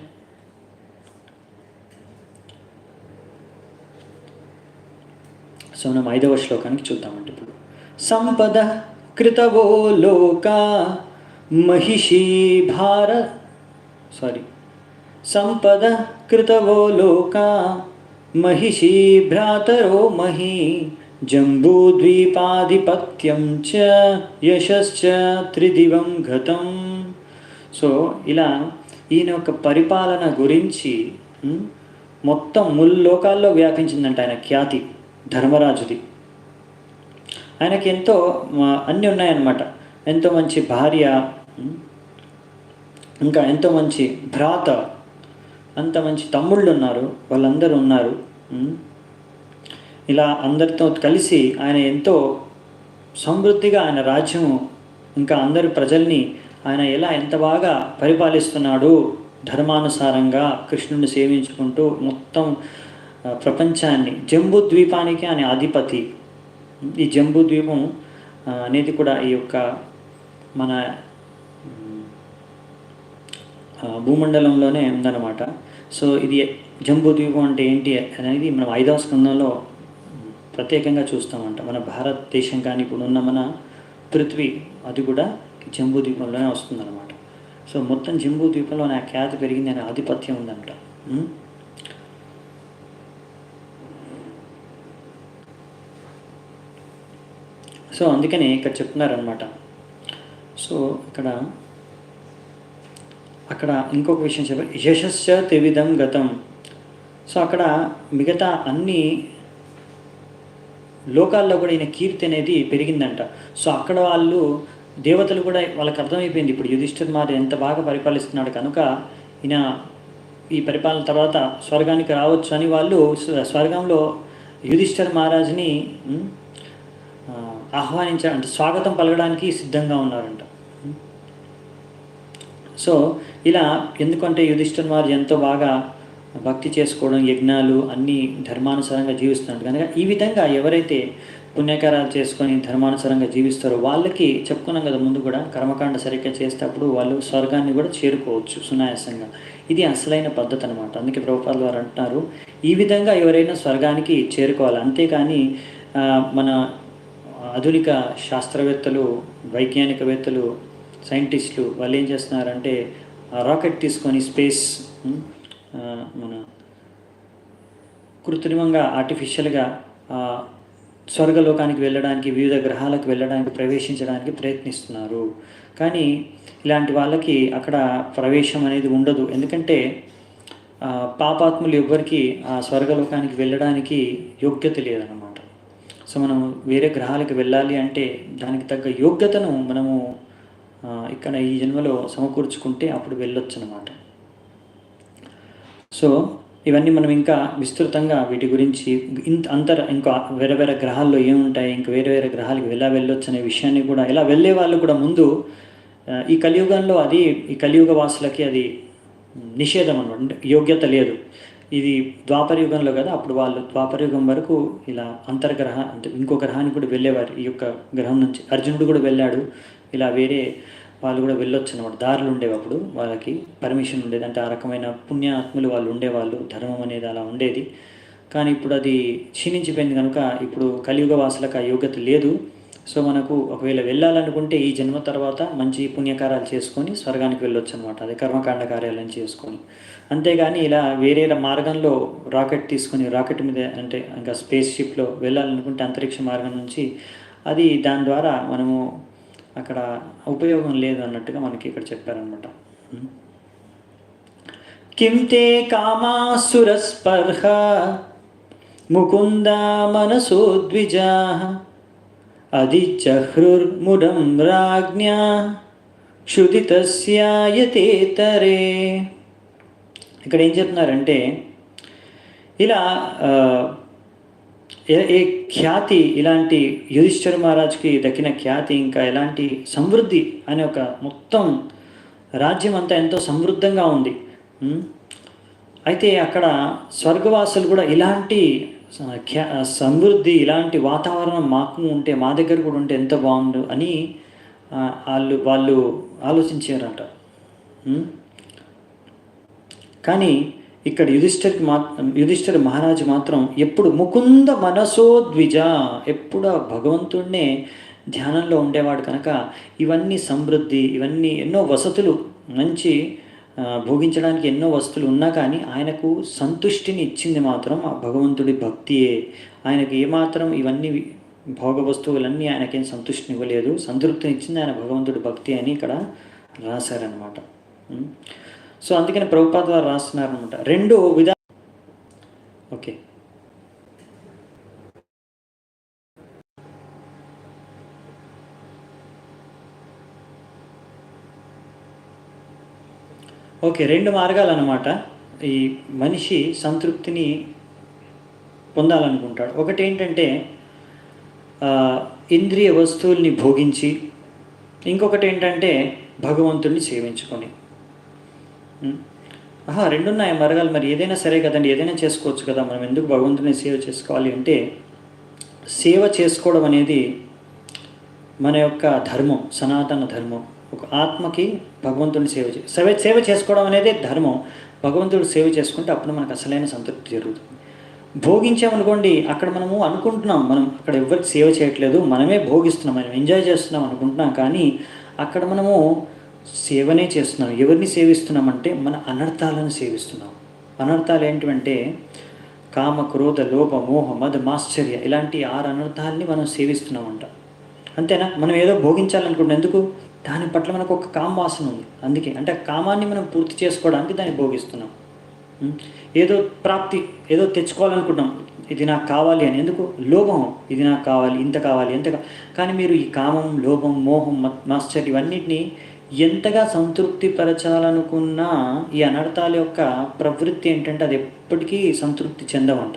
సో మనం 5వ శ్లోకానికి చూద్దామంటే ఇప్పుడు సంపద కృతవో లోక మహిషీ సంపద కృతవో లోక महिषी भ्रातरो मही जम्बूद्वीपाधिपत्यं च यशश्च త్రిదివం గతం. సో ఇలా ఈయన యొక్క పరిపాలన గురించి మొత్తం ముల్లోకాల్లో వ్యాపించిందంట ఆయన ఖ్యాతి ధర్మరాజుది. ఆయనకి ఎంతో అన్నీ ఉన్నాయన్నమాట. ఎంతో మంచి భార్య, ఇంకా ఎంతో మంచి భ్రాత, అంత మంచి తమ్ముళ్ళు ఉన్నారు, వాళ్ళందరూ ఉన్నారు. ఇలా అందరితో కలిసి ఆయన ఎంతో సమృద్ధిగా ఆయన రాజ్యం, ఇంకా అందరి ప్రజల్ని ఆయన ఎంత బాగా పరిపాలిస్తున్నాడు, ధర్మానుసారంగా కృష్ణుని సేవించుకుంటూ మొత్తం ప్రపంచాన్ని. జంబూద్వీపానికి ఆయన అధిపతి. ఈ జంబూద్వీపం అనేది కూడా ఈ యొక్క మన భూమండలంలోనే ఉందన్నమాట. సో ఇది జంబూద్వీపం అంటే ఏంటి అనేది మనం 5వ స్కందంలో ప్రత్యేకంగా చూస్తామంట. మన భారతదేశం కానీ ఇప్పుడు ఉన్న మన పృథ్వీ అది కూడా జంబూద్వీపంలోనే వస్తుందన్నమాట. సో మొత్తం జంబూద్వీపంలో నా ఖ్యాతి పెరిగింది, అనే ఆధిపత్యం ఉందంట. సో అందుకని ఇక్కడ చెప్తున్నారనమాట. సో అక్కడ ఇంకొక విషయం చెప్పారు, యశస్స త్రివిధం గతం. సో అక్కడ మిగతా అన్ని లోకాల్లో కూడా ఈయన కీర్తి అనేది పెరిగిందంట. సో అక్కడ వాళ్ళు దేవతలు కూడా వాళ్ళకి అర్థమైపోయింది ఇప్పుడు యుధిష్ఠిర్ మారి ఎంత బాగా పరిపాలిస్తున్నాడు కనుక ఈయన ఈ పరిపాలన తర్వాత స్వర్గానికి రావచ్చు అని వాళ్ళు స్వర్గంలో యుధిష్ఠిర్ మహారాజుని అంటే స్వాగతం పలకడానికి సిద్ధంగా ఉన్నారంట. సో ఇలా ఎందుకంటే యుధిష్ఠిర్ మహారాజు ఎంతో బాగా భక్తి చేసుకోవడం, యజ్ఞాలు అన్నీ ధర్మానుసారంగా జీవిస్తున్నాడు కనుక ఈ విధంగా ఎవరైతే పుణ్యకారాలు చేసుకొని ధర్మానుసారంగా జీవిస్తారో వాళ్ళకి చెప్పుకున్నాం కదా ముందు కూడా, కర్మకాండ సరిగ్గా చేసేటప్పుడు వాళ్ళు స్వర్గాన్ని కూడా చేరుకోవచ్చు సునాయాసంగా. ఇది అసలైన పద్ధతి అనమాట. అందుకే ప్రభుపాద వారు అంటున్నారు ఈ విధంగా ఎవరైనా స్వర్గానికి చేరుకోవాలి. అంతేకాని మన ఆధునిక శాస్త్రవేత్తలు, వైజ్ఞానికవేత్తలు, సైంటిస్టులు వాళ్ళు ఏం చేస్తున్నారంటే రాకెట్ తీసుకొని స్పేస్ మన కృత్రిమంగా ఆర్టిఫిషియల్గా స్వర్గలోకానికి వెళ్ళడానికి, వివిధ గ్రహాలకు వెళ్ళడానికి, ప్రవేశించడానికి ప్రయత్నిస్తున్నారు. కానీ ఇలాంటి వాళ్ళకి అక్కడ ప్రవేశం అనేది ఉండదు. ఎందుకంటే పాపాత్ములు ఎవ్వరికి ఆ స్వర్గలోకానికి వెళ్ళడానికి యోగ్యత లేదన్నమాట. సో మనం వేరే గ్రహాలకు వెళ్ళాలి అంటే దానికి తగ్గ యోగ్యతను మనము ఇక్కడ ఈ జన్మలో సమకూర్చుకుంటే అప్పుడు వెళ్ళొచ్చు అన్నమాట. సో ఇవన్నీ మనం ఇంకా విస్తృతంగా వీటి గురించి ఇంకా వేరే వేరే గ్రహాల్లో ఏముంటాయి, ఇంకా వేరే వేరే గ్రహాలకు ఎలా వెళ్ళొచ్చు అనే విషయాన్ని కూడా, ఇలా వెళ్ళే వాళ్ళు కూడా ముందు ఈ కలియుగంలో ఈ కలియుగ వాసులకి అది నిషేధం అనమాట, అంటే యోగ్యత లేదు. ఇది ద్వాపరయుగంలో కదా, అప్పుడు వాళ్ళు ద్వాపరయుగం వరకు ఇలా అంతర్గ్రహ అంటే ఇంకో గ్రహానికి కూడా వెళ్ళేవారు. ఈ యొక్క గ్రహం నుంచి అర్జునుడు కూడా వెళ్ళాడు. ఇలా వేరే వాళ్ళు కూడా వెళ్ళొచ్చు అనమాట. దారులు ఉండేవి అప్పుడు, వాళ్ళకి పర్మిషన్ ఉండేది. అంటే ఆ రకమైన పుణ్యాత్ములు వాళ్ళు ఉండేవాళ్ళు, ధర్మం అనేది అలా ఉండేది. కానీ ఇప్పుడు అది క్షీణించిపోయింది కనుక ఇప్పుడు కలియుగ వాసులకు ఆ యోగ్యత లేదు. సో మనకు ఒకవేళ వెళ్ళాలనుకుంటే ఈ జన్మ తర్వాత మంచి పుణ్యకార్యాలు చేసుకొని స్వర్గానికి వెళ్ళొచ్చు అనమాట. అదే కర్మకాండ కార్యాలను చేసుకొని. అంతేగాని ఇలా వేరే మార్గంలో రాకెట్ తీసుకొని రాకెట్ మీద అంటే ఇంకా స్పేస్ షిప్లో వెళ్ళాలనుకుంటే అంతరిక్ష మార్గం నుంచి అది దాని ద్వారా మనము అక్కడ ఉపయోగం లేదు అన్నట్టుగా మనకి ఇక్కడ చెప్పారనమాట. కింతే కామాసురస్పర్హ ముకుంద మనసో ద్విజా అదిచహృర్ముడం రాజ్ఞా క్షుదితస్యాయతేతరే. ఇక్కడ ఏం చెప్తున్నారంటే ఇలా ఏ ఖ్యాతి, ఇలాంటి యుధిష్ఠిర మహారాజుకి దక్కిన ఖ్యాతి, ఇంకా ఎలాంటి సమృద్ధి అనే ఒక మొత్తం రాజ్యం అంతా ఎంతో సమృద్ధంగా ఉంది. అయితే అక్కడ స్వర్గవాసులు కూడా ఇలాంటి సమృద్ధి, ఇలాంటి వాతావరణం మాకు ఉంటే, మా దగ్గర కూడా ఉంటే ఎంత బాగుండు అని వాళ్ళు ఆలోచించారట. కానీ ఇక్కడ యుధిష్ఠిర మహారాజు మాత్రం ఎప్పుడు ముకుంద మనసో ద్విజ, ఎప్పుడు భగవంతుడినే ధ్యానంలో ఉండేవాడు కనుక ఇవన్నీ సమృద్ధి, ఇవన్నీ ఎన్నో వసతులు, మంచి భోగించడానికి ఎన్నో వస్తువులు ఉన్నా కానీ ఆయనకు సంతుష్టిని ఇచ్చింది మాత్రం ఆ భగవంతుడి భక్తియే. ఆయనకు ఏమాత్రం ఇవన్నీ భోగ వస్తువులన్నీ ఆయనకేం సంతుష్టిని ఇవ్వలేదు, సంతృప్తిని ఇచ్చింది ఆయన భగవంతుడి భక్తి అని ఇక్కడ రాశారనమాట. సో అందుకని ప్రభుపాద వారు రాస్తున్నారనమాట. రెండు రెండు మార్గాలు అన్నమాట. ఈ మనిషి సంతృప్తిని పొందాలనుకుంటాడు. ఒకటి ఏంటంటే ఇంద్రియ వస్తువుల్ని భోగించి, ఇంకొకటి ఏంటంటే భగవంతుడిని సేవించుకొని. రెండున్నాయి మార్గాలు. మరి ఏదైనా సరే కదండి, ఏదైనా చేసుకోవచ్చు కదా, మనం ఎందుకు భగవంతుని సేవ చేసుకోవాలి అంటే, సేవ చేసుకోవడం అనేది మన యొక్క ధర్మం, సనాతన ధర్మం. ఒక ఆత్మకి భగవంతుడిని సేవ చేసుకోవడం అనేది ధర్మం. భగవంతుడు సేవ చేసుకుంటే అప్పుడు మనకు అసలైన సంతృప్తి జరుగుతుంది. భోగించామనుకోండి, అక్కడ మనము అనుకుంటున్నాం మనం అక్కడ ఎవరికి సేవ చేయట్లేదు, మనమే భోగిస్తున్నాం, మనం ఎంజాయ్ చేస్తున్నాం అనుకుంటున్నాం. కానీ అక్కడ మనము సేవనే చేస్తున్నాం. ఎవరిని సేవిస్తున్నామంటే మన అనర్థాలను సేవిస్తున్నాం. అనర్థాలు ఏంటంటే కామ, క్రోధ, లోభ, మోహ, మద, మాశ్చర్య, ఇలాంటి 6 అనర్థాలని మనం సేవిస్తున్నామంట. అంతేనా? మనం ఏదో భోగించాలనుకుంటున్నాం, ఎందుకు? దాని పట్ల మనకు ఒక కామ వాసన ఉంది. అందుకే అంటే కామాన్ని మనం పూర్తి చేసుకోవడానికి దాన్ని భోగిస్తున్నాం. ఏదో ప్రాప్తి, ఏదో తెచ్చుకోవాలనుకుంటున్నాం, ఇది నాకు కావాలి అని. ఎందుకు? లోభం. ఇది నాకు కావాలి, ఇంత కావాలి, ఎంత కానీ మీరు ఈ కామం, లోభం, మోహం, మాశ్చర్యం ఇవన్నిటిని ఎంతగా సంతృప్తి పరచాలనుకున్నా ఈ అనర్థాల యొక్క ప్రవృత్తి ఏంటంటే అది ఎప్పటికీ సంతృప్తి చెందవంట.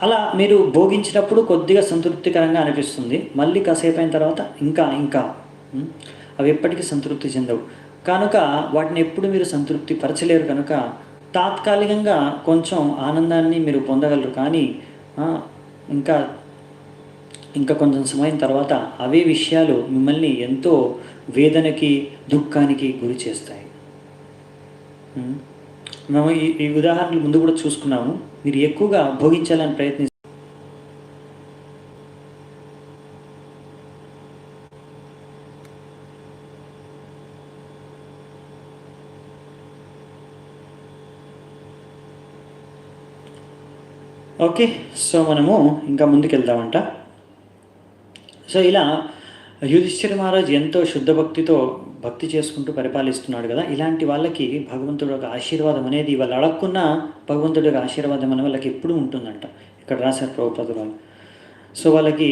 అలా మీరు భోగించినప్పుడు కొద్దిగా సంతృప్తికరంగా అనిపిస్తుంది, మళ్ళీ కాసేపు అయిన తర్వాత ఇంకా ఇంకా అవి ఎప్పటికీ సంతృప్తి చెందవు. కనుక వాటిని ఎప్పుడు మీరు సంతృప్తి పరచలేరు. కనుక తాత్కాలికంగా కొంచెం ఆనందాన్ని మీరు పొందగలరు, కానీ ఇంకా ఇంకా కొంచెం సమయం తర్వాత అవే విషయాలు మిమ్మల్ని ఎంతో వేదనకి, దుఃఖానికి గురి చేస్తాయి. మేము ఈ ఉదాహరణలు ముందు కూడా చూసుకున్నాము. మీరు ఎక్కువగా భోగించాలని ప్రయత్నిస్తారు. ఓకే, సో మనము ఇంకా ముందుకెళ్దామంట. సో ఇలా యుధిష్ఠిర మహారాజ్ ఎంతో శుద్ధ భక్తితో భక్తి చేసుకుంటూ పరిపాలిస్తున్నాడు కదా. ఇలాంటి వాళ్ళకి భగవంతుడు ఒక ఆశీర్వాదం అనేది వాళ్ళు అడగకున్నా భగవంతుడి యొక్క ఆశీర్వాదం అనే వాళ్ళకి ఎప్పుడూ ఉంటుందంట. ఇక్కడ రాశారు ప్రభుపాదులు వాళ్ళు. సో వాళ్ళకి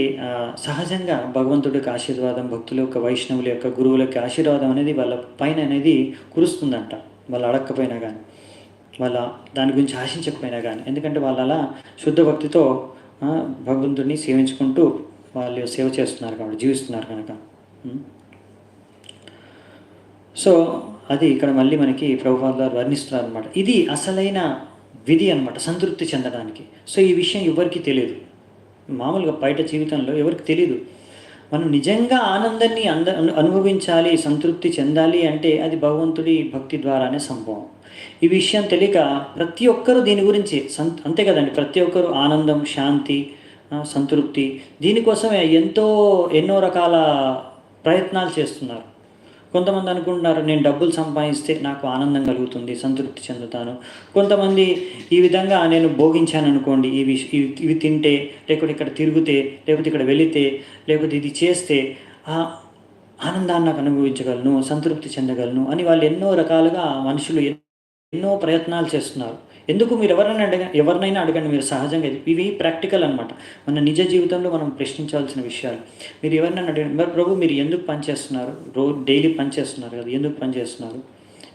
సహజంగా భగవంతుడి యొక్క ఆశీర్వాదం, భక్తుల యొక్క, వైష్ణవుల యొక్క, గురువుల యొక్క ఆశీర్వాదం అనేది వాళ్ళ పైన అనేది కురుస్తుందంట. వాళ్ళు అడగకపోయినా కానీ, వాళ్ళ దాని గురించి ఆశించకపోయినా కానీ. ఎందుకంటే వాళ్ళు అలా శుద్ధ భక్తితో భగవంతుడిని సేవించుకుంటూ వాళ్ళు సేవ చేస్తున్నారు కాబట్టి, జీవిస్తున్నారు కనుక. సో అది ఇక్కడ మళ్ళీ మనకి ప్రభుపాదులు గారు వర్ణిస్తున్నారు అనమాట. ఇది అసలైన విధి అనమాట సంతృప్తి చెందడానికి. సో ఈ విషయం ఎవరికి తెలియదు, మామూలుగా బయట జీవితంలో ఎవరికి తెలియదు. మనం నిజంగా ఆనందాన్ని అనుభవించాలి, సంతృప్తి చెందాలి అంటే అది భగవంతుడి భక్తి ద్వారానే సంభవం. ఈ విషయం తెలియక ప్రతి ఒక్కరూ దీని గురించి అంతే కదండి, ప్రతి ఒక్కరూ ఆనందం, శాంతి, సంతృప్తి దీనికోసమే ఎన్నో రకాల ప్రయత్నాలు చేస్తున్నారు. కొంతమంది అనుకుంటున్నారు నేను డబ్బులు సంపాదిస్తే నాకు ఆనందం కలుగుతుంది, సంతృప్తి చెందుతాను. కొంతమంది ఈ విధంగా నేను భోగించాను అనుకోండి, ఇవి తింటే, లేకపోతే ఇక్కడ తిరిగితే, లేకపోతే ఇక్కడ వెళితే, లేకపోతే ఇది చేస్తే ఆనందాన్ని నాకు అనుభవించగలను, సంతృప్తి చెందగలను అని వాళ్ళు ఎన్నో రకాలుగా మనుషులు ఎన్నో ప్రయత్నాలు చేస్తున్నారు. ఎందుకు? మీరు ఎవరినైనా అడగండి, మీరు సహజంగా ఇవి ప్రాక్టికల్ అనమాట. మన నిజ జీవితంలో మనం ప్రశ్నించాల్సిన విషయాలు. మీరు ఎవరినైనా అడగండి, మరి ప్రభు మీరు ఎందుకు పనిచేస్తున్నారు? డైలీ పనిచేస్తున్నారు కదా, ఎందుకు పనిచేస్తున్నారు?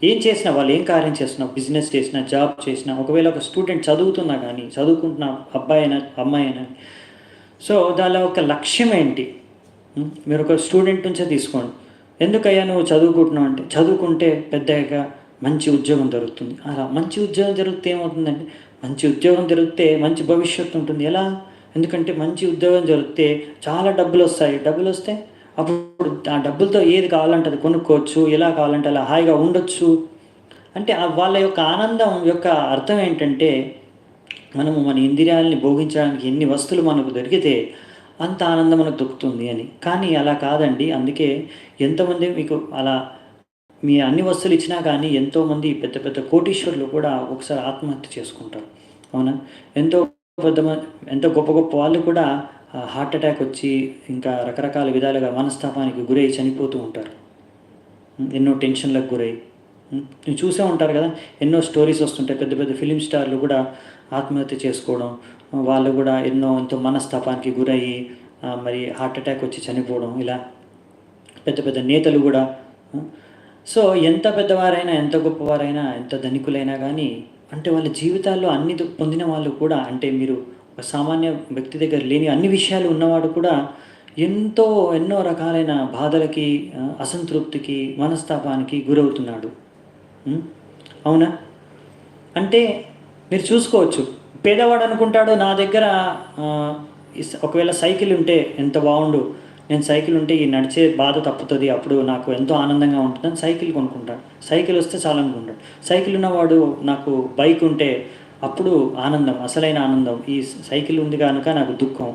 ఏం చేసినా, వాళ్ళు ఏం కార్యం చేస్తున్నా, బిజినెస్ చేసినా, జాబ్ చేసినా, ఒకవేళ ఒక స్టూడెంట్ చదువుతున్నా కానీ, చదువుకుంటున్న అబ్బాయి అయినా అమ్మాయి అయినా, సో దాని ఒక లక్ష్యం ఏంటి? మీరు ఒక స్టూడెంట్ నుంచే తీసుకోండి. ఎందుకయ్యా నువ్వు చదువుకుంటున్నావు అంటే, చదువుకుంటే పెద్దగా మంచి ఉద్యోగం దొరుకుతుంది. అలా మంచి ఉద్యోగం జరిగితే ఏమవుతుందండి? మంచి ఉద్యోగం జరిగితే మంచి భవిష్యత్తు ఉంటుంది. ఎలా? ఎందుకంటే మంచి ఉద్యోగం జరిగితే చాలా డబ్బులు వస్తాయి. డబ్బులు వస్తే అప్పుడు ఆ డబ్బులతో ఏది కావాలంటే అది కొనుక్కోవచ్చు, ఎలా కావాలంటే అలా హాయిగా ఉండొచ్చు. అంటే వాళ్ళ యొక్క ఆనందం యొక్క అర్థం ఏంటంటే, మనము మన ఇంద్రియాలని భోగించడానికి ఎన్ని వస్తువులు మనకు దొరికితే అంత ఆనందం మనకు దొరుకుతుంది అని. కానీ అలా కాదండి. అందుకే ఎంతమంది మీకు అలా మీ అన్ని వస్తువులు ఇచ్చినా కానీ ఎంతోమంది పెద్ద పెద్ద కోటీశ్వరులు కూడా ఒకసారి ఆత్మహత్య చేసుకుంటారు. అవునా? ఎంతో గొప్ప గొప్ప వాళ్ళు కూడా హార్ట్ అటాక్ వచ్చి ఇంకా రకరకాల విధాలుగా మనస్తాపానికి గురై చనిపోతూ ఉంటారు. ఎన్నో టెన్షన్లకు గురై. మీరు చూసే ఉంటారు కదా, ఎన్నో స్టోరీస్ వస్తుంటాయి. పెద్ద పెద్ద ఫిలిం స్టార్లు కూడా ఆత్మహత్య చేసుకోవడం, వాళ్ళు కూడా ఎంతో మనస్తాపానికి గురయ్యి మరి హార్ట్ అటాక్ వచ్చి చనిపోవడం, ఇలా పెద్ద పెద్ద నేతలు కూడా. సో ఎంత పెద్దవారైనా, ఎంత గొప్పవారైనా, ఎంత ధనికులైనా కానీ, అంటే వాళ్ళ జీవితాల్లో అన్ని పొందిన వాళ్ళు కూడా, అంటే మీరు ఒక సామాన్య వ్యక్తి దగ్గర లేని అన్ని విషయాలు ఉన్నవాడు కూడా ఎన్నో రకాలైన బాధలకి, అసంతృప్తికి, మనస్తాపానికి గురవుతున్నాడు. అవునా? అంటే మీరు చూసుకోవచ్చు, పేదవాడు అనుకుంటాడు నా దగ్గర ఒకవేళ సైకిల్ ఉంటే ఎంత బాగుండు, నేను సైకిల్ ఉంటే ఈ నడిచే బాధ తప్పుతుంది, అప్పుడు నాకు ఎంతో ఆనందంగా ఉంటుందని సైకిల్ కొనుక్కుంటాడు. సైకిల్ వస్తే చాలు అనుకుంటాడు. సైకిల్ ఉన్నవాడు నాకు బైక్ ఉంటే అప్పుడు ఆనందం, అసలైన ఆనందం. ఈ సైకిల్ ఉంది కనుక నాకు దుఃఖం.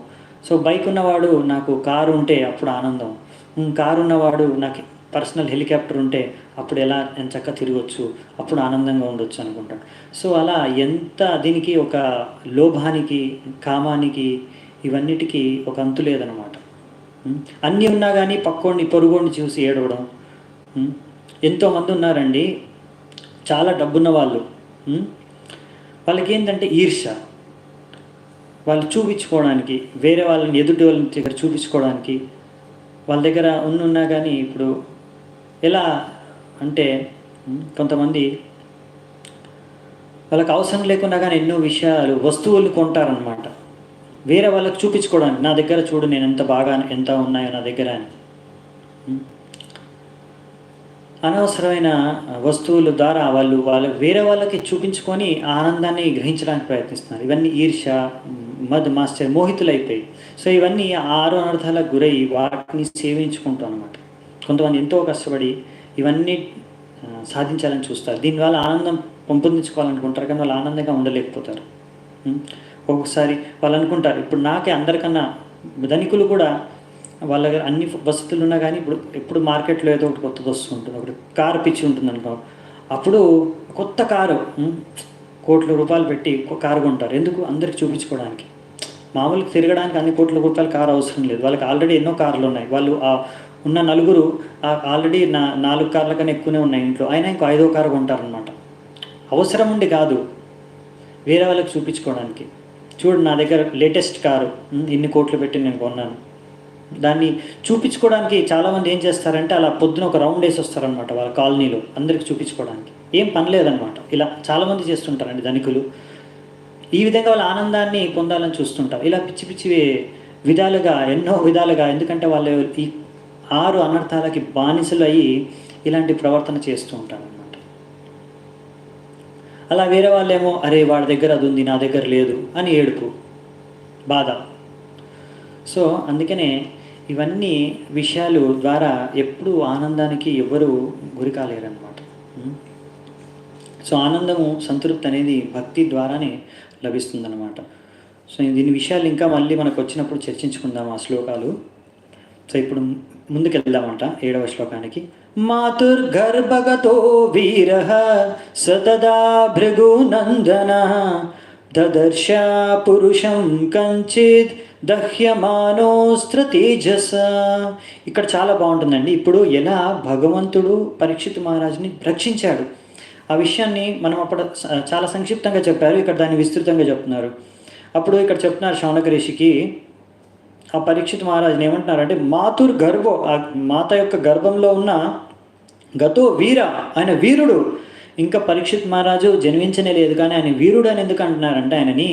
సో బైక్ ఉన్నవాడు నాకు కారు ఉంటే అప్పుడు ఆనందం. కారు ఉన్నవాడు నాకు పర్సనల్ హెలికాప్టర్ ఉంటే అప్పుడు ఎలా చక్కగా తిరగవచ్చు, అప్పుడు ఆనందంగా ఉండొచ్చు అనుకుంటాడు. సో అలా దీనికి ఒక లోభానికి, కామానికి, ఇవన్నిటికీ ఒక అంతు లేదనమాట. అన్నీ ఉన్నా కానీ పొరుగోడిని చూసి ఏడవడం. ఎంతోమంది ఉన్నారండి చాలా డబ్బున్న వాళ్ళు, వాళ్ళకి ఏంటంటే ఈర్ష్య. వాళ్ళు చూపించుకోవడానికి, వేరే వాళ్ళని ఎదుటి వాళ్ళ దగ్గర చూపించుకోవడానికి వాళ్ళ దగ్గర ఉన్నా కానీ ఇప్పుడు ఎలా అంటే కొంతమంది వాళ్ళకి అవసరం లేకుండా కానీ ఎన్నో విషయాలు వస్తువులు కొంటారనమాట, వేరే వాళ్ళకి చూపించుకోవడానికి. నా దగ్గర చూడు నేను ఎంత ఉన్నాయో నా దగ్గర అని. అనవసరమైన వస్తువుల ద్వారా వాళ్ళు వేరే వాళ్ళకి చూపించుకొని ఆనందాన్ని గ్రహించడానికి ప్రయత్నిస్తున్నారు. ఇవన్నీ ఈర్ష్య, మాస్టర్ మోహితులైపోయి. సో ఇవన్నీ 6 అనర్థాలకు గురై వాటిని సేవించుకుంటాం అనమాట. కొంతమంది ఎంతో కష్టపడి ఇవన్నీ సాధించాలని చూస్తారు, దీనివల్ల ఆనందం పెంపొందించుకోవాలనుకుంటారు, కానీ వాళ్ళు ఆనందంగా ఉండలేకపోతారు. ఒక్కొక్కసారి వాళ్ళు అనుకుంటారు, ఇప్పుడు నాకే అందరికన్నా ధనికులు కూడా వాళ్ళ దగ్గర అన్ని వసతులు ఉన్నా కానీ ఎప్పుడు మార్కెట్లో ఏదో ఒకటి కొత్తది వస్తుంటుంది. ఒకటి కారు పిచ్చి ఉంటుంది అనుకో, అప్పుడు కొత్త కారు కోట్ల రూపాయలు పెట్టి కారు కొంటారు. ఎందుకు? అందరికి చూపించుకోవడానికి. మామూలుగా తిరగడానికి అన్ని కోట్ల రూపాయల కారు అవసరం లేదు, వాళ్ళకి ఆల్రెడీ ఎన్నో కార్లు ఉన్నాయి. వాళ్ళు ఉన్న నలుగురు ఆల్రెడీ 4 కార్ల కన్నా ఎక్కువనే ఉన్నాయి ఇంట్లో, అయినా ఇంకో 5వ కారు కొంటారనమాట. అవసరం ఉండి కాదు, వేరే వాళ్ళకి చూపించుకోవడానికి. చూడు నా దగ్గర లేటెస్ట్ కారు, ఇన్ని కోట్లు పెట్టి నేను కొన్నాను. దాన్ని చూపించుకోవడానికి చాలామంది ఏం చేస్తారంటే అలా పొద్దున ఒక రౌండ్ వేసి వస్తారనమాట వాళ్ళ కాలనీలో, అందరికి చూపించుకోవడానికి. ఏం పని లేదనమాట. ఇలా చాలామంది చేస్తుంటారండి ధనికులు. ఈ విధంగా వాళ్ళ ఆనందాన్ని పొందాలని చూస్తుంటారు. ఇలా పిచ్చి పిచ్చి విధాలుగా, ఎన్నో విధాలుగా. ఎందుకంటే వాళ్ళు ఈ 6 అనర్థాలకి బానిసలు అయ్యి ఇలాంటి ప్రవర్తన చేస్తూ ఉంటారు అన్నమాట. అలా వేరే వాళ్ళేమో అరే వాడి దగ్గర అది ఉంది నా దగ్గర లేదు అని ఏడుపు, బాధ. సో అందుకనే ఇవన్నీ విషయాలు ద్వారా ఎప్పుడూ ఆనందానికి ఎవరు గురి కాలేరన్నమాట. సో ఆనందము, సంతృప్తి అనేది భక్తి ద్వారానే లభిస్తుందన్నమాట. సో దీని విషయాలు ఇంకా మళ్ళీ మనకు వచ్చినప్పుడు చర్చించుకుందాం ఆ శ్లోకాలు. సో ఇప్పుడు ముందుకెళ్దామంట 7వ శ్లోకానికి. మాతుర్గర్భగతో వీరః సతదా భృగునందన దదర్శ పురుషం కంచిద్ దహ్యమానోస్త్ర తేజస. ఇక్కడ చాలా బాగుంటుందండి. ఇప్పుడు ఎలా భగవంతుడు పరీక్షిత్ మహారాజుని రక్షించాడు ఆ విషయాన్ని మనం అప్పుడు చాలా సంక్షిప్తంగా చెప్పారు, ఇక్కడ దాన్ని విస్తృతంగా చెప్తున్నారు. అప్పుడు ఇక్కడ చెప్తున్నారు శౌనక ఋషికి, ఆ పరీక్షిత్ మహారాజుని ఏమంటున్నారంటే మాతుర్ గర్భో, ఆ మాత యొక్క గర్భంలో ఉన్న గతో వీర, ఆయన వీరుడు. ఇంకా పరీక్షిత్ మహారాజు జన్మించనే లేదు కానీ ఆయన వీరుడు అని ఎందుకు అంటున్నారంటే ఆయనని,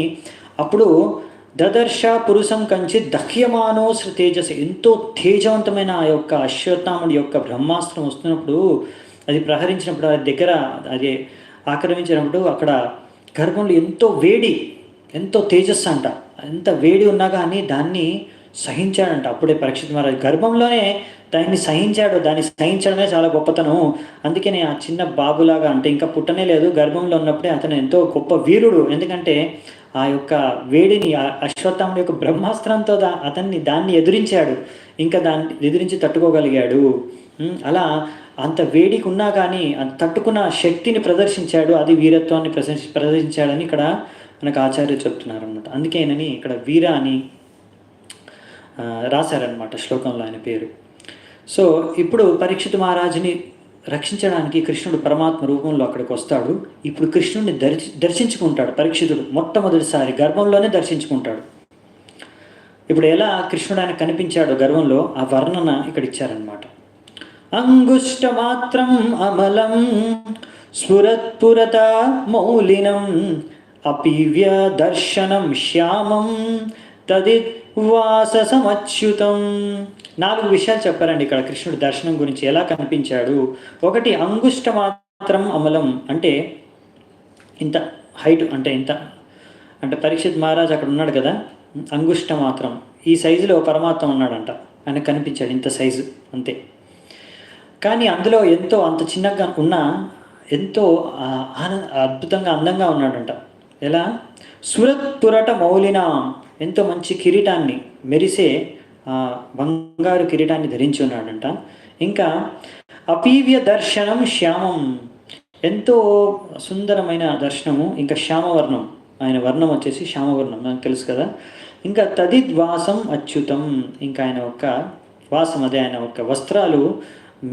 అప్పుడు దదర్శ పురుషం కంచి దహ్యమానో శ్రీ తేజస్, ఎంతో తేజవంతమైన ఆ యొక్క అశ్వత్థాముడి యొక్క బ్రహ్మాస్త్రం వస్తున్నప్పుడు, అది ప్రహరించినప్పుడు, అది దగ్గర అది ఆక్రమించినప్పుడు అక్కడ గర్భంలో ఎంతో వేడి, ఎంతో తేజస్సు అంట. ఎంత వేడి ఉన్నా కానీ దాన్ని సహించాడంట. అప్పుడే పరీక్షిత్ మహారాజు గర్భంలోనే దాన్ని సహించాడు. దాన్ని సహించడమే చాలా గొప్పతనం. అందుకనే ఆ చిన్న బాబులాగా, అంటే ఇంకా పుట్టనే లేదు, గర్భంలో ఉన్నప్పుడే అతను ఎంతో గొప్ప వీరుడు. ఎందుకంటే ఆ యొక్క వేడిని, అశ్వత్థాముడి యొక్క బ్రహ్మాస్త్రంతో దాన్ని ఎదిరించాడు, ఇంకా దాన్ని ఎదిరించి తట్టుకోగలిగాడు. అలా అంత వేడికి ఉన్నా కానీ తట్టుకున్న శక్తిని ప్రదర్శించాడు, అది వీరత్వాన్ని ప్రదర్శించాడని ఇక్కడ మనకు ఆచార్యులు చెప్తున్నారు అన్నమాట. అందుకే ఆయనని ఇక్కడ వీర అని రాశారనమాట శ్లోకంలో ఆయన పేరు. సో ఇప్పుడు పరీక్షిత్ మహారాజుని రక్షించడానికి కృష్ణుడు పరమాత్మ రూపంలో అక్కడికి వస్తాడు. ఇప్పుడు కృష్ణుడిని దర్శించుకుంటాడు పరీక్షితుడు, మొట్టమొదటిసారి గర్భంలోనే దర్శించుకుంటాడు. ఇప్పుడు ఎలా కృష్ణుడు ఆయన కనిపించాడో గర్భంలో, ఆ వర్ణన ఇక్కడ ఇచ్చారనమాట. అంగుష్ట మాత్రం అమలం స్ఫురత్పురత మౌలినం అపీవ్య దర్శనం శ్యామం తదిద్వాస సమచ్యుతం. 4 విషయాలు చెప్పారండి ఇక్కడ కృష్ణుడు దర్శనం గురించి, ఎలా కనిపించాడు. ఒకటి, అంగుష్ట మాత్రం అమలం, అంటే ఇంత హైట్, అంటే పరీక్షిత్ మహారాజ్ అక్కడ ఉన్నాడు కదా, అంగుష్ట మాత్రం ఈ సైజులో పరమాత్మ ఉన్నాడంట. ఆయన కనిపించాడు ఇంత సైజు అంతే. కానీ అందులో అంత చిన్నగా ఉన్నా ఎంతో అద్భుతంగా అందంగా ఉన్నాడంట. ఎలా? సురత్పురట మౌలిన, ఎంతో మంచి కిరీటాన్ని, మెరిసే బంగారు కిరీటాన్ని ధరించి ఉన్నాడంట. ఇంకా అపీవ్య దర్శనం శ్యామం, ఎంతో సుందరమైన దర్శనము. ఇంకా శ్యామవర్ణం, ఆయన వర్ణం వచ్చేసి శ్యామవర్ణం, నాకు తెలుసు కదా. ఇంకా తదిద్వాసం అచ్యుతం, ఇంకా ఆయన యొక్క వాసం, అదే ఆయన యొక్క వస్త్రాలు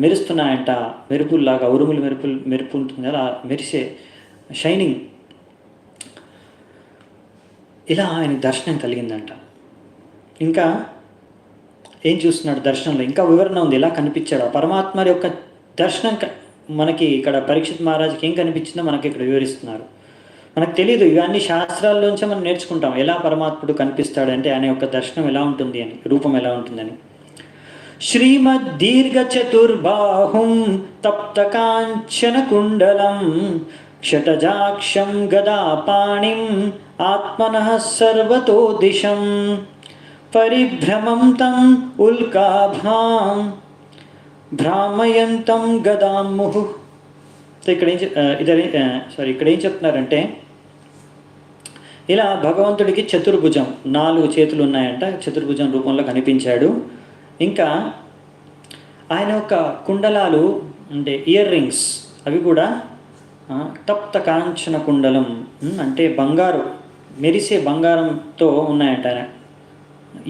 మెరుస్తున్నాయంట, మెరుపుల్లాగా, ఉరుములు మెరుపు ఉంటుంది కదా, మెరిసే షైనింగ్. ఇలా ఆయనకు దర్శనం కలిగిందంట. ఇంకా ఏం చూస్తున్నాడు దర్శనంలో, ఇంకా వివరణ ఉంది. ఎలా కనిపించాడు ఆ పరమాత్మ యొక్క దర్శనం మనకి ఇక్కడ పరీక్షిత్ మహారాజుకి ఏం కనిపించిందో మనకి ఇక్కడ వివరిస్తున్నారు. మనకు తెలియదు, ఇవన్నీ శాస్త్రాల్లోంచే మనం నేర్చుకుంటాం ఎలా పరమాత్ముడు కనిపిస్తాడంటే ఆయన యొక్క దర్శనం ఎలా ఉంటుంది అని, రూపం ఎలా ఉంటుందని. శ్రీమద్దీర్ఘ చతుర్బాహుం తప్త కాంచన కుండలం షటజాక్షం గదాపాణిం ఆత్మనః సర్వతో దిశం పరిభ్రమం తం ఉల్కాభాం భ్రామయంతం గదాం ముహు. ఇక్కడ ఏం చెప్తున్నారంటే, ఇలా భగవంతుడికి చతుర్భుజం 4 చేతులు ఉన్నాయంట, చతుర్భుజం రూపంలో కనిపించాడు. ఇంకా ఆయన యొక్క కుండలాలు అంటే ఇయర్ రింగ్స్ అవి కూడా తప్త కాంచన కుండలం అంటే బంగారు, మెరిసే బంగారంతో ఉన్నాయంట ఆయన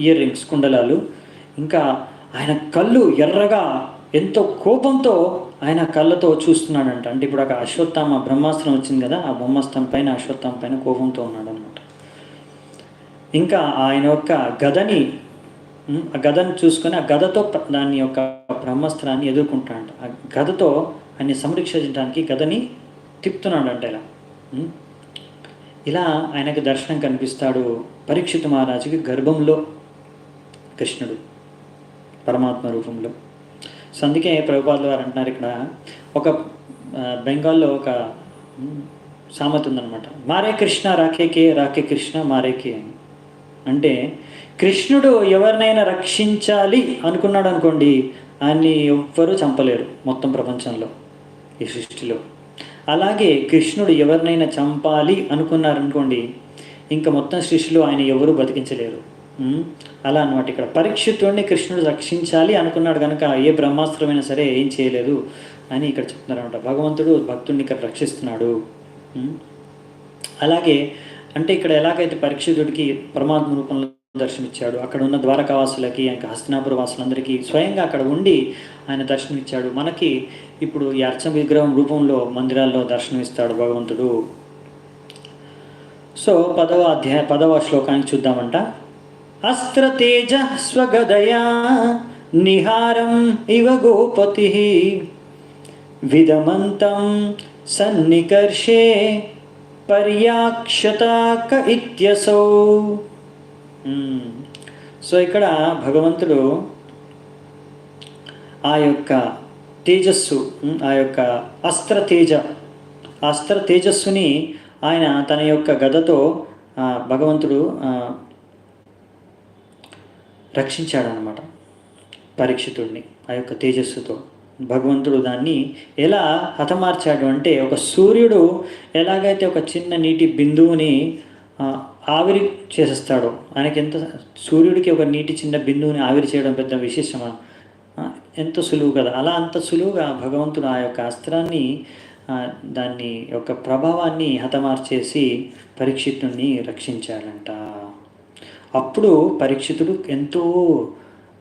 ఇయర్ రింగ్స్ కుండలాలు. ఇంకా ఆయన కళ్ళు ఎర్రగా ఎంతో కోపంతో ఆయన కళ్ళతో చూస్తున్నాడంట. అంటే ఇప్పుడు ఒక అశ్వత్థామ బ్రహ్మాస్త్రం వచ్చింది కదా, ఆ బ్రహ్మాస్త్రం పైన అశ్వత్థామ పైన కోపంతో ఉన్నాడు అనమాట. ఇంకా ఆయన యొక్క గదని, ఆ గదను చూసుకొని ఆ గదతో దాని యొక్క బ్రహ్మాస్త్రాన్ని ఎదుర్కొంటాడంట. ఆ గదతో ఆయన్ని సంరక్షించడానికి గదని తిప్పుతున్నాడంట ఇలా. ఇలా ఆయనకు దర్శనం కనిపిస్తాడు పరీక్షిత్ మహారాజుకి గర్భంలో కృష్ణుడు పరమాత్మ రూపంలో. సో అందుకే ప్రభుపాదులు వారు అంటున్నారు, ఇక్కడ ఒక బెంగాల్లో ఒక సామెత ఉందన్నమాట, మారే కృష్ణ రాకేకే రాకే కృష్ణ మారేకే అని. అంటే కృష్ణుడు ఎవరినైనా రక్షించాలి అనుకున్నాడు అనుకోండి, ఆయన్ని ఎవ్వరూ చంపలేరు మొత్తం ప్రపంచంలో, ఈ సృష్టిలో. అలాగే కృష్ణుడు ఎవరినైనా చంపాలి అనుకున్నారనుకోండి, ఇంకా మొత్తం సృష్టిలో ఆయన ఎవరూ బతికించలేరు. అలా అనమాట. ఇక్కడ పరీక్షితుడిని కృష్ణుడు రక్షించాలి అనుకున్నాడు కనుక ఏ బ్రహ్మాస్త్రమైనా సరే ఏం చేయలేదు అని ఇక్కడ చెప్తున్నారు అనమాట. భగవంతుడు భక్తుడిని ఇక్కడ రక్షిస్తున్నాడు. అలాగే అంటే ఇక్కడ ఎలాగైతే పరీక్షితుడికి పరమాత్మ రూపంలో దర్శనమిచ్చాడు, అక్కడ ఉన్న ద్వారకావాసులకి ఇంకా హస్తినాపుర వాసులందరికీ స్వయంగా అక్కడ ఉండి ఆయన దర్శనమిచ్చాడు. మనకి ఇప్పుడు ఈ అర్చన విగ్రహం రూపంలో మందిరాల్లో దర్శనమిస్తాడు భగవంతుడు. సో 10వ శ్లోకానికి చూద్దామంట. అస్త్ర తేజ స్వగదయా నిహారం ఇవ గోపతి విదమంతం సన్నికర్షే పర్యాక్షతాక ఇత్యసౌ. సో ఇక్కడ భగవంతుడు ఆ యొక్క తేజస్సు, ఆ యొక్క అస్త్ర తేజస్సుని ఆయన తన యొక్క గదతో భగవంతుడు రక్షించాడనమాట పరీక్షితుడిని. ఆ యొక్క తేజస్సుతో భగవంతుడు దాన్ని ఎలా హతమార్చాడు అంటే, ఒక సూర్యుడు ఎలాగైతే ఒక చిన్న నీటి బిందువుని ఆవిరి చేసేస్తాడో, ఆయనకి ఎంత సూర్యుడికి ఒక నీటి చిన్న బిందువుని ఆవిరి చేయడం పెద్ద విశేషమా, ఎంతో సులువు కదా. అలా అంత సులువుగా భగవంతుడు ఆ యొక్క అస్త్రాన్ని దాన్ని యొక్క ప్రభావాన్ని హతమార్చేసి పరీక్షితుడిని రక్షించాడంట. అప్పుడు పరీక్షితుడు ఎంతో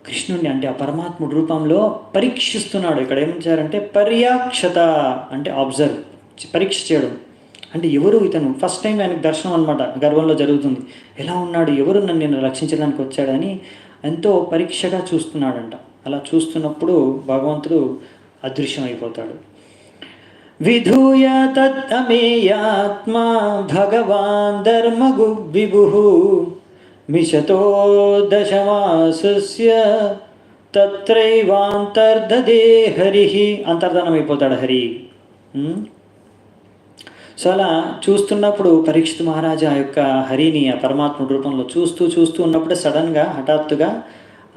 కృష్ణుడిని అంటే ఆ పరమాత్ముడి రూపంలో పరీక్షిస్తున్నాడు. ఇక్కడ ఏమిచ్చారంటే పర్యాక్షత అంటే అబ్జర్వ్, పరీక్ష చేయడం. అంటే ఎవరు ఇతను, ఫస్ట్ టైం ఆయనకు దర్శనం అనమాట, గర్భంలో జరుగుతుంది. ఎలా ఉన్నాడు, ఎవరు నన్ను రక్షించడానికి వచ్చాడని ఎంతో పరీక్షగా చూస్తున్నాడంట. అలా చూస్తున్నప్పుడు భగవంతుడు అదృశ్యం అయిపోతాడు. విధూయ తద్దమేయాత్మా భగవాన్ ధర్మగు విభుః మిషతో దశమాసస్య తత్రైవాంతర్దదే హరి. అంతర్ధానం అయిపోతాడు హరి. సో అలా చూస్తున్నప్పుడు పరీక్షిత్ మహారాజా యొక్క హరిని ఆ పరమాత్మ రూపంలో చూస్తూ ఉన్నప్పుడే సడన్గా హఠాత్తుగా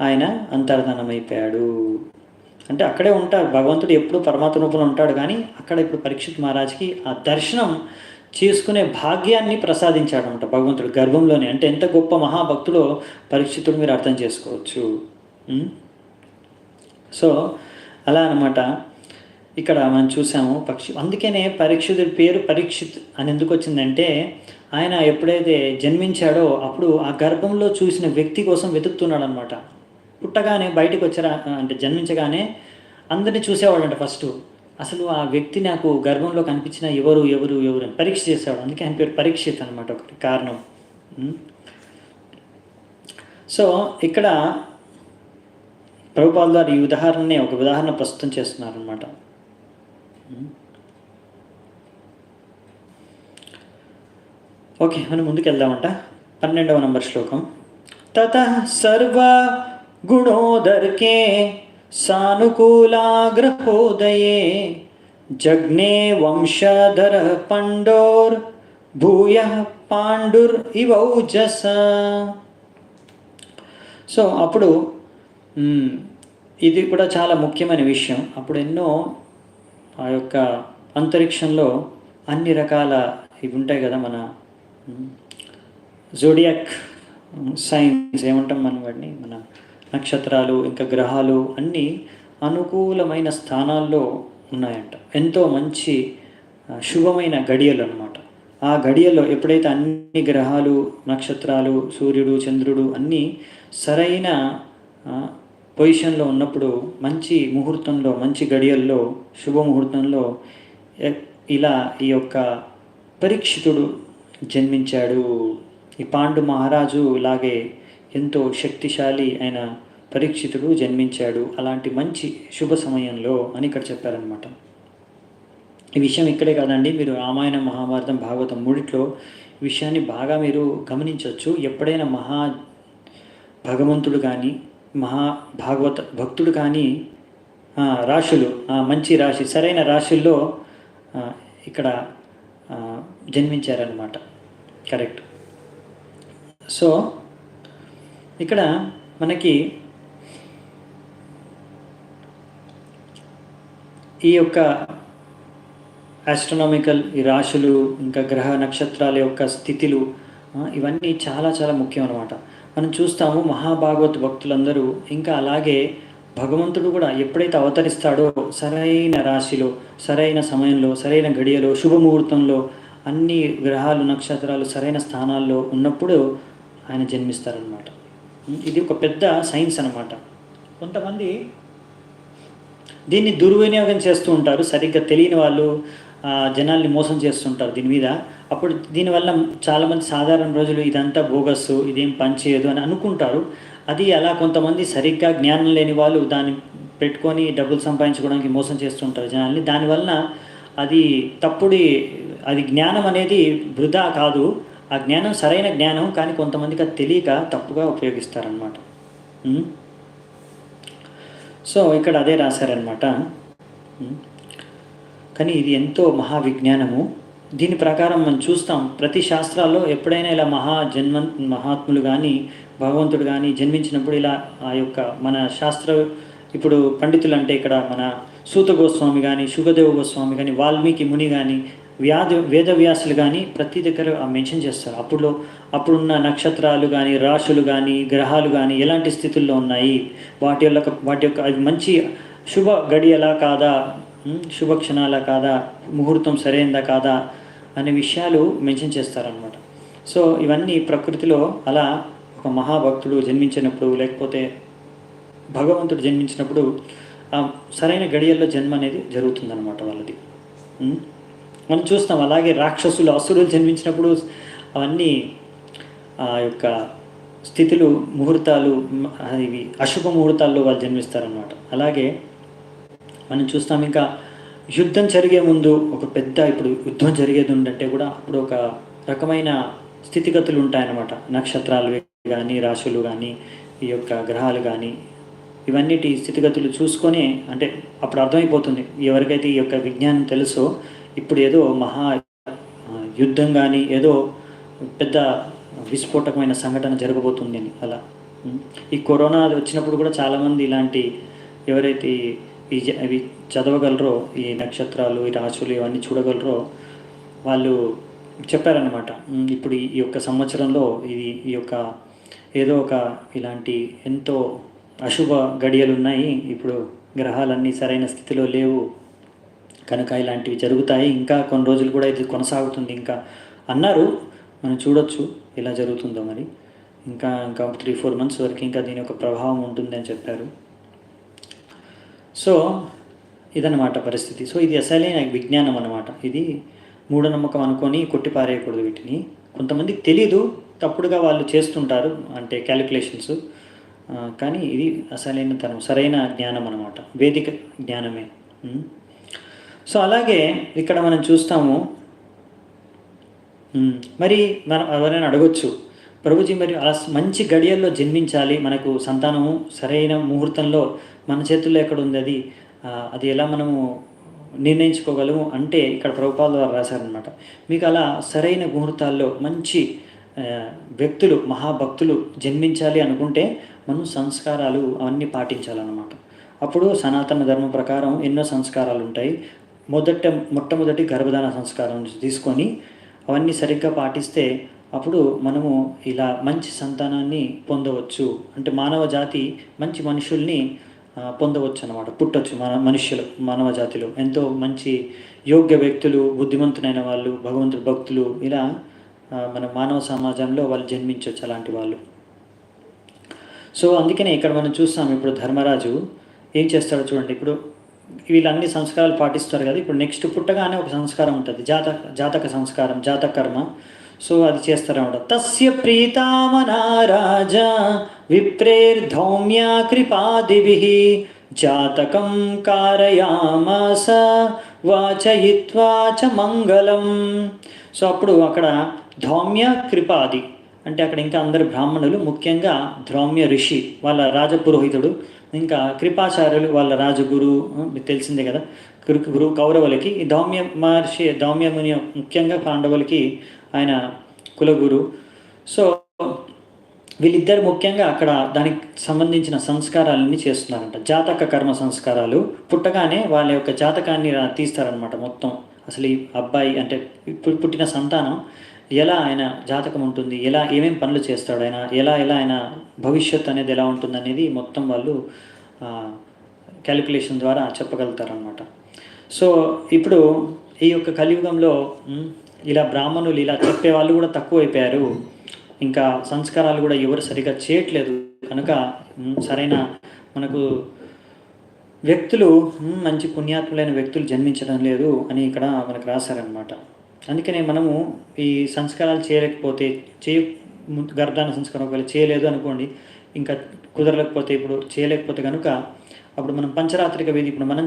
ఆయన అంతర్ధానం అయిపోయాడు. అంటే అక్కడే ఉంటాడు భగవంతుడు, ఎప్పుడు పరమాత్మ రూపంలో ఉంటాడు, కానీ అక్కడ ఇప్పుడు పరీక్షిత్ మహారాజ్కి ఆ దర్శనం చేసుకునే భాగ్యాన్ని ప్రసాదించాడనమాట భగవంతుడు గర్భంలోనే. అంటే ఎంత గొప్ప మహాభక్తుడో పరీక్షితుడు మీరు అర్థం చేసుకోవచ్చు. సో అలా అనమాట ఇక్కడ మనం చూసాము అందుకనే పరీక్షితుడి పేరు పరీక్షిత్ అని ఎందుకు వచ్చిందంటే, ఆయన ఎప్పుడైతే జన్మించాడో అప్పుడు ఆ గర్భంలో చూసిన వ్యక్తి కోసం వెతుకుతున్నాడు అనమాట. పుట్టగానే బయటకు వచ్చారా అంటే జన్మించగానే అందరినీ చూసేవాడంట. ఫస్ట్ అసలు ఆ వ్యక్తి నాకు గర్భంలో కనిపించిన ఎవరు అని పరీక్ష చేసేవాడు. అందుకే ఆయన పేరు పరీక్షిత్ అనమాట, ఒకటి కారణం. సో ఇక్కడ ప్రభుపాల్ గారు ఈ ఉదాహరణని ఒక ఉదాహరణ ప్రస్తుతం చేస్తున్నారు అనమాట. ఓకే, మనం ముందుకు వెళ్దామంట. 12వ నంబర్ శ్లోకం. తతః సర్వ గుణోదర్కే సానుకూలాగ్రహోదయే జగ్నే వంశధర పండోర్ భూయ పాండుర్ ఇవౌజస. సో అప్పుడు ఇది కూడా చాలా ముఖ్యమైన విషయం. అప్పుడు ఎన్నో ఆ యొక్క అంతరిక్షంలో అన్ని రకాల ఇవి ఉంటాయి కదా, మన జోడియాక్ సైన్స్ ఏమంటాం మనం వాటిని, మన నక్షత్రాలు ఇంకా గ్రహాలు అన్నీ అనుకూలమైన స్థానాల్లో ఉన్నాయంట. ఎంతో మంచి శుభమైన గడియలు అన్నమాట. ఆ గడియల్లో ఎప్పుడైతే అన్ని గ్రహాలు, నక్షత్రాలు, సూర్యుడు, చంద్రుడు అన్నీ సరైన పొజిషన్లో ఉన్నప్పుడు మంచి ముహూర్తంలో, మంచి గడియల్లో, శుభముహూర్తంలో ఇలా ఈ యొక్క పరీక్షితుడు జన్మించాడు. ఈ పాండు మహారాజు లాగే ఎంతో శక్తిశాలి అయిన పరీక్షితుడు జన్మించాడు అలాంటి మంచి శుభ సమయంలో అని ఇక్కడ చెప్పారనమాట. ఈ విషయం ఇక్కడే కాదండి, మీరు రామాయణం, మహాభారతం, భాగవతం మూడిట్లో ఈ విషయాన్ని బాగా మీరు గమనించవచ్చు. ఎప్పుడైనా భగవంతుడు కానీ, భాగవత భక్తుడు కానీ రాశులు, మంచి రాశి, సరైన రాశుల్లో ఇక్కడ జన్మించారనమాట. కరెక్ట్. సో ఇక్కడ మనకి ఈ యొక్క ఆస్ట్రనామికల్ ఈ రాశులు ఇంకా గ్రహ నక్షత్రాల యొక్క స్థితులు ఇవన్నీ చాలా చాలా ముఖ్యం అన్నమాట. మనం చూస్తాము మహాభాగవత్ భక్తులందరూ ఇంకా అలాగే భగవంతుడు కూడా ఎప్పుడైతే అవతరిస్తాడో సరైన రాశిలో, సరైన సమయంలో, సరైన గడియలో, శుభముహూర్తంలో అన్ని గ్రహాలు, నక్షత్రాలు సరైన స్థానాల్లో ఉన్నప్పుడు ఆయన జన్మిస్తారనమాట. ఇది ఒక పెద్ద సైన్స్ అన్నమాట. కొంతమంది దీన్ని దుర్వినియోగం చేస్తూ ఉంటారు, సరిగ్గా తెలియని వాళ్ళు జనాల్ని మోసం చేస్తుంటారు దీని మీద. అప్పుడు దీనివల్ల చాలామంది సాధారణ రోజులు ఇదంతా బోగస్సు, ఇదేం పని చేయదు అని అనుకుంటారు. అది అలా కొంతమంది సరిగ్గా జ్ఞానం లేని వాళ్ళు దాన్ని పెట్టుకొని డబ్బులు సంపాదించుకోవడానికి మోసం చేస్తుంటారు జనాల్ని. దానివల్ల అది అది జ్ఞానం అనేది వృధా కాదు, ఆ జ్ఞానం సరైన జ్ఞానం, కానీ కొంతమందికి అది తెలియక తప్పుగా ఉపయోగిస్తారనమాట. సో ఇక్కడ అదే రాశారనమాట. కానీ ఇది ఎంతో మహావిజ్ఞానము. దీని ప్రకారం మనం చూస్తాం ప్రతి శాస్త్రాల్లో ఎప్పుడైనా ఇలా మహాత్ములు కానీ, భగవంతుడు కానీ జన్మించినప్పుడు ఇలా ఆ యొక్క మన ఇప్పుడు పండితులు అంటే ఇక్కడ మన సూత గోస్వామి కానీ, శుకదేవ గోస్వామి కానీ, వాల్మీకి ముని కానీ, వేదవ్యాసులు కానీ ప్రతి దగ్గర మెన్షన్ చేస్తారు. అప్పుడున్న నక్షత్రాలు కానీ, రాశులు కానీ, గ్రహాలు కానీ ఎలాంటి స్థితుల్లో ఉన్నాయి, వాటి యొక్క అవి మంచి శుభ గడియలా కాదా, శుభక్షణాలా కాదా, ముహూర్తం సరైనదా కాదా అనే విషయాలు మెన్షన్ చేస్తారనమాట. సో ఇవన్నీ ప్రకృతిలో అలా ఒక మహాభక్తుడు జన్మించినప్పుడు, లేకపోతే భగవంతుడు జన్మించినప్పుడు సరైన గడియల్లో జన్మ అనేది జరుగుతుందన్నమాట వాళ్ళది. మనం చూస్తాం. అలాగే రాక్షసులు, అసురులు జన్మించినప్పుడు అవన్నీ ఆ యొక్క స్థితులు, ముహూర్తాలు ఇవి అశుభ ముహూర్తాల్లో వాళ్ళు జన్మిస్తారనమాట. అలాగే మనం చూస్తాం ఇంకా యుద్ధం జరిగే ముందు ఇప్పుడు యుద్ధం జరిగేది ఉందంటే కూడా అప్పుడు ఒక రకమైన స్థితిగతులు ఉంటాయన్నమాట. నక్షత్రాలు కానీ, రాశులు కానీ, ఈ యొక్క గ్రహాలు కానీ ఇవన్నిటి స్థితిగతులు చూసుకొని, అంటే అప్పుడు అర్థమైపోతుంది ఎవరికైతే ఈ యొక్క విజ్ఞానం తెలుసో ఇప్పుడు ఏదో మహా యుద్ధం కానీ ఏదో పెద్ద విస్ఫోటకమైన సంఘటన జరగబోతుంది అని. అలా ఈ కరోనా వచ్చినప్పుడు కూడా చాలామంది ఇలాంటి ఎవరైతే ఇవి చదవగలరో, ఈ నక్షత్రాలు, ఈ రాశులు ఇవన్నీ చూడగలరో వాళ్ళు చెప్పారన్నమాట. ఇప్పుడు ఈ యొక్క సంవత్సరంలో ఈ యొక్క ఏదో ఒక ఇలాంటి ఎంతో అశుభ గడియలు ఉన్నాయి, ఇప్పుడు గ్రహాలన్నీ సరైన స్థితిలో లేవు కనుక ఇలాంటివి జరుగుతాయి, ఇంకా కొన్ని రోజులు కూడా ఇది కొనసాగుతుంది ఇంకా అన్నారు. మనం చూడొచ్చు ఎలా జరుగుతుందో. మరి ఇంకా 3-4 months వరకు ఇంకా దీని యొక్క ప్రభావం ఉంటుంది అని చెప్పారు. సో ఇదన్నమాట పరిస్థితి. సో ఇది అసలైన విజ్ఞానం అన్నమాట. ఇది మూఢనమ్మకం అనుకొని కొట్టిపారేయకూడదు వీటిని. కొంతమందికి తెలీదు, తప్పుడుగా వాళ్ళు చేస్తుంటారు, అంటే క్యాలిక్యులేషన్స్. కానీ ఇది అసలైన తరం, సరైన జ్ఞానం అనమాట, వేదిక జ్ఞానమే. సో అలాగే ఇక్కడ మనం చూస్తాము. మరి మనం ఎవరైనా అడగొచ్చు, ప్రభుజీ మరి అలా మంచి గడియల్లో జన్మించాలి, మనకు సంతానము సరైన ముహూర్తంలో మన చేతుల్లో ఎక్కడ ఉంది అది, అది ఎలా మనము నిర్ణయించుకోగలము అంటే ఇక్కడ ప్రభుపాదుల వారు రాశారనమాట. మీకు అలా సరైన ముహూర్తాల్లో మంచి వ్యక్తులు, మహాభక్తులు జన్మించాలి అనుకుంటే మనం సంస్కారాలు అవన్నీ అప్పుడు సనాతన ధర్మం ప్రకారం ఎన్నో సంస్కారాలు ఉంటాయి. మొట్టమొదటి గర్భధాన సంస్కారం తీసుకొని అవన్నీ సరిగ్గా పాటిస్తే అప్పుడు మనము ఇలా మంచి సంతానాన్ని పొందవచ్చు. అంటే మానవ జాతి మంచి మనుషుల్ని పొందవచ్చు అన్నమాట, పుట్టవచ్చు. మానవ జాతిలో ఎంతో మంచి యోగ్య వ్యక్తులు, బుద్ధిమంతులైన వాళ్ళు, భగవంతుడు భక్తులు, ఇలా మన మానవ సమాజంలో వాళ్ళు జన్మించవచ్చు, అలాంటి వాళ్ళు. సో అందుకనే ఇక్కడ మనం చూస్తాం, ఇప్పుడు ధర్మరాజు ఏం చేస్తాడో చూడండి. ఇప్పుడు వీళ్ళన్ని సంస్కారాలు పాటిస్తారు కదా, ఇప్పుడు నెక్స్ట్ పుట్టగానే ఒక సంస్కారం ఉంటుంది, జాతక సంస్కారం, జాతకర్మ. సో అది చేస్తారన్నమాట. తస్య ప్రీతామనా రాజా విప్రేర్ధౌమ్యా కృపాదిభిః జాతకం కారయామాస వాచయిత్వా చ మంగళం. సో అప్పుడు అక్కడ ధౌమ్య కృపాది అంటే అక్కడ ఇంకా అందరు బ్రాహ్మణులు, ముఖ్యంగా ధౌమ్య ఋషి వాళ్ళ రాజపురోహితుడు, ఇంకా కృపాచార్యులు వాళ్ళ రాజగురు, మీకు తెలిసిందే కదా, గురువు కౌరవులకి. ఈ ధౌమ్య మహర్షి, ధౌమ్య ముని ముఖ్యంగా పాండవులకి ఆయన కులగురు. సో వీళ్ళిద్దరు ముఖ్యంగా అక్కడ దానికి సంబంధించిన సంస్కారాలన్నీ చేస్తున్నారంట. జాతక కర్మ సంస్కారాలు, పుట్టగానే వాళ్ళ యొక్క జాతకాన్ని తీస్తారనమాట మొత్తం. అసలు ఈ అబ్బాయి అంటే ఇప్పుడు పుట్టిన సంతానం ఎలా ఆయన జాతకం ఉంటుంది, ఎలా ఏమేమి పనులు చేస్తాడు ఆయన, ఎలా ఆయన భవిష్యత్ అనేది ఎలా ఉంటుంది అనేది మొత్తం వాళ్ళు క్యాలిక్యులేషన్ ద్వారా చెప్పగలుగుతారనమాట. సో ఇప్పుడు ఈ యొక్క కలియుగంలో ఇలా బ్రాహ్మణులు ఇలా చెప్పేవాళ్ళు కూడా తక్కువైపోయారు. ఇంకా సంస్కారాలు కూడా ఎవరు సరిగా చేయట్లేదు కనుక సరైన మనకు వ్యక్తులు, మంచి పుణ్యాత్ములైన వ్యక్తులు జన్మించడం లేదు అని ఇక్కడ మనకు రాశారనమాట. అందుకనే మనము ఈ సంస్కారాలు చేయలేకపోతే, గర్భధాన సంస్కారం ఒకవేళ చేయలేదు అనుకోండి, ఇంకా కుదరలేకపోతే, ఇప్పుడు చేయలేకపోతే కనుక అప్పుడు మనం పంచరాత్రిక విధి, ఇప్పుడు మనం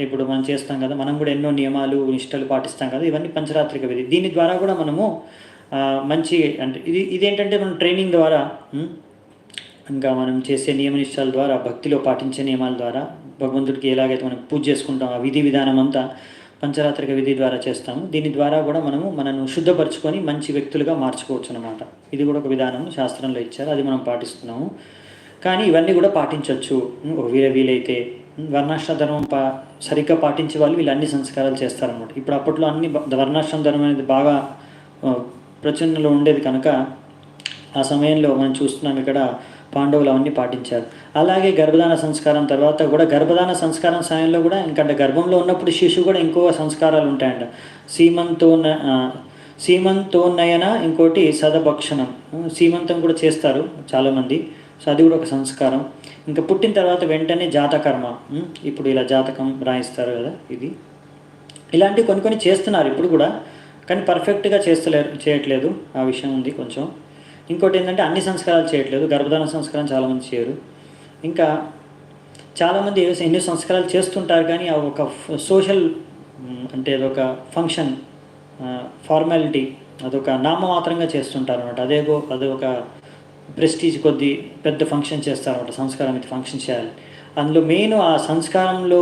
ఇప్పుడు మనం చేస్తాం కదా, మనం కూడా ఎన్నో నియమాలు నిష్టలు పాటిస్తాం కదా, ఇవన్నీ పంచరాత్రిక విధి. దీని ద్వారా కూడా మనము మంచి అంటే ఇదేంటంటే మనం ట్రైనింగ్ ద్వారా, ఇంకా మనం చేసే నియమ నిష్టాల ద్వారా, భక్తిలో పాటించే నియమాల ద్వారా, భగవంతుడికి ఎలాగైతే మనం పూజ చేసుకుంటాం ఆ విధి విధానం అంతా పంచరాత్రిక విధి ద్వారా చేస్తాము. దీని ద్వారా కూడా మనను శుద్ధపరచుకొని మంచి వ్యక్తులుగా మార్చుకోవచ్చు అన్నమాట. ఇది కూడా ఒక విధానం శాస్త్రంలో ఇచ్చారు, అది మనం పాటిస్తున్నాము. కానీ ఇవన్నీ కూడా పాటించవచ్చు వీలైతే. వర్ణాశ్రమ ధర్మం సరిగ్గా పాటించే వాళ్ళు వీళ్ళు అన్ని సంస్కారాలు చేస్తారన్నమాట. ఇప్పుడు అప్పట్లో అన్ని వర్ణాశ్రమ ధర్మం అనేది బాగా ప్రచురణలో ఉండేది కనుక ఆ సమయంలో మనం చూస్తున్నాం ఇక్కడ పాండవులు అవన్నీ పాటించారు. అలాగే గర్భధాన సంస్కారం తర్వాత కూడా, గర్భధాన సంస్కారం సమయంలో కూడా ఇంకంటే గర్భంలో ఉన్నప్పుడు శిశువు కూడా ఇంకో సంస్కారాలు ఉంటాయంట. సీమంతోన్నయన, ఇంకోటి సదభక్షణం, సీమంతం కూడా చేస్తారు చాలామంది. సో అది కూడా ఒక సంస్కారం. ఇంకా పుట్టిన తర్వాత వెంటనే జాతకర్మ, ఇప్పుడు ఇలా జాతకం రాయిస్తారు కదా, ఇది ఇలాంటివి కొన్ని చేస్తున్నారు ఇప్పుడు కూడా, కానీ పర్ఫెక్ట్గా చేయట్లేదు, ఆ విషయం ఉంది కొంచెం. ఇంకోటి ఏంటంటే అన్ని సంస్కారాలు చేయట్లేదు, గర్భధాన సంస్కారం చాలామంది చేయరు. ఇంకా చాలామంది ఎన్ని సంస్కారాలు చేస్తుంటారు కానీ అవి ఒక సోషల్ అంటే అదొక ఫంక్షన్, ఫార్మాలిటీ, అదొక నామమాత్రంగా చేస్తుంటారు అనమాట. అదొక ప్రెస్టీజ్ కొద్దీ పెద్ద ఫంక్షన్ చేస్తారన్నమాట. సంస్కారం ఇది ఫంక్షన్ చేయాలి, అందులో మెయిన్ ఆ సంస్కారంలో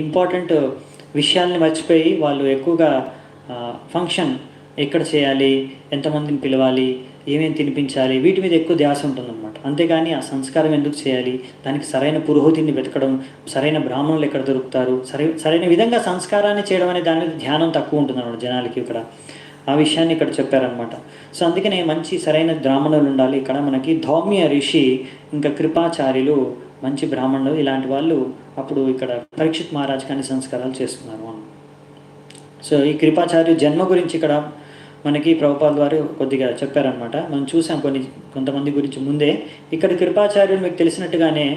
ఇంపార్టెంట్ విషయాల్ని మర్చిపోయి వాళ్ళు ఎక్కువగా ఫంక్షన్ ఎక్కడ చేయాలి, ఎంతమందిని పిలవాలి, ఏమేమి తినిపించాలి, వీటి మీద ఎక్కువ ధ్యాస ఉంటుందన్నమాట. అంతేగాని ఆ సంస్కారం ఎందుకు చేయాలి, దానికి సరైన పురోహితుడిని వెతకడం, సరైన బ్రాహ్మణులు ఎక్కడ దొరుకుతారు, సరైన విధంగా సంస్కారాన్ని చేయడం అనే దాని మీద ధ్యానం తక్కువ ఉంటుందన్నమాట జనాలకి. ఇక్కడ ఆ విషయాన్ని ఇక్కడ చెప్పారనమాట. సో అందుకనే మంచి సరైన బ్రాహ్మణులు ఉండాలి. ఇక్కడ మనకి ధౌమ్య ఋషి, ఇంకా కృపాచార్యులు, మంచి బ్రాహ్మణులు, ఇలాంటి వాళ్ళు అప్పుడు ఇక్కడ పరీక్షిత్ మహారాజ్కి అన్ని సంస్కారాలు చేస్తున్నారు. సో ఈ కృపాచార్య జన్మ గురించి ఇక్కడ మనకి ప్రభుపాదుల వారు కొద్దిగా చెప్పారనమాట. మనం చూసాం కొంతమంది గురించి ముందే. ఇక్కడ కృపాచార్యులు మీకు తెలిసినట్టుగానే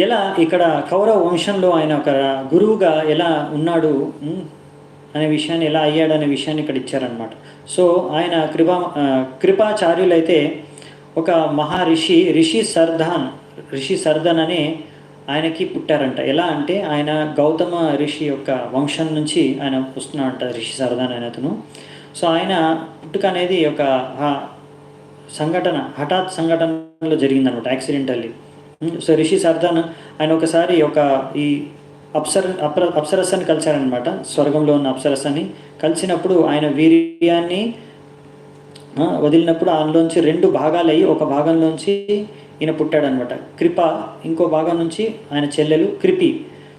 ఎలా ఇక్కడ కౌరవ వంశంలో ఆయన ఒక గురువుగా ఎలా ఉన్నాడు, అనే విషయాన్ని, ఎలా అయ్యాడు అనే విషయాన్ని ఇక్కడ ఇచ్చారనమాట. సో ఆయన కృపాచార్యులైతే ఒక మహర్షి ఋషి సర్ధన్ అనే ఆయనకి పుట్టారంట. ఎలా అంటే ఆయన గౌతమ ఋషి యొక్క వంశం నుంచి ఆయన వస్తున్నాడంట, ఋషి సర్ధన్ అనే అతను. సో ఆయన పుట్టుక అనేది ఒక హఠాత్ సంఘటనలో జరిగిందనమాట, యాక్సిడెంటల్లీ. సో ఋషి సర్ధన్ ఆయన ఒకసారి ఈ అప్సరస్సని కలిశారనమాట, స్వర్గంలో ఉన్న అప్సరస్సని కలిసినప్పుడు ఆయన వీర్యాన్ని వదిలినప్పుడు అందులోంచి 2 భాగాలయ్యి ఒక భాగంలోంచి ఈయన పుట్టాడనమాట, కృప. ఇంకో భాగం నుంచి ఆయన చెల్లెలు కృపి.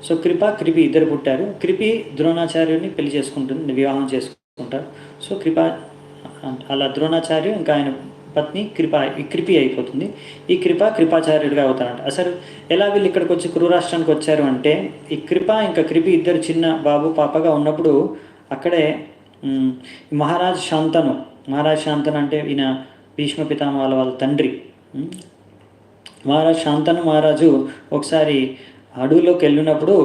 సో కృపి ఇద్దరు పుట్టారు. కృపి ద్రోణాచార్యుని పెళ్లి చేసుకుంటుంది, వివాహం చేసుకుంటారు. సో అలా ద్రోణాచార్యు ఇంకా ఆయన పత్ని కృపి అయిపోతుంది. ఈ కృపాచార్యుడిగా అవుతారంట. అసలు ఎలా వీళ్ళు ఇక్కడికి వచ్చి కురురాష్ట్రానికి వచ్చారు అంటే, ఈ ఇంకా కృపి ఇద్దరు చిన్న బాబు పాపగా ఉన్నప్పుడు అక్కడే మహారాజ్ శాంతను అంటే ఈయన భీష్మ పితామహుల వాళ్ళ తండ్రి. మహారాజు ఒకసారి అడవుల్లోకి వెళ్ళినప్పుడు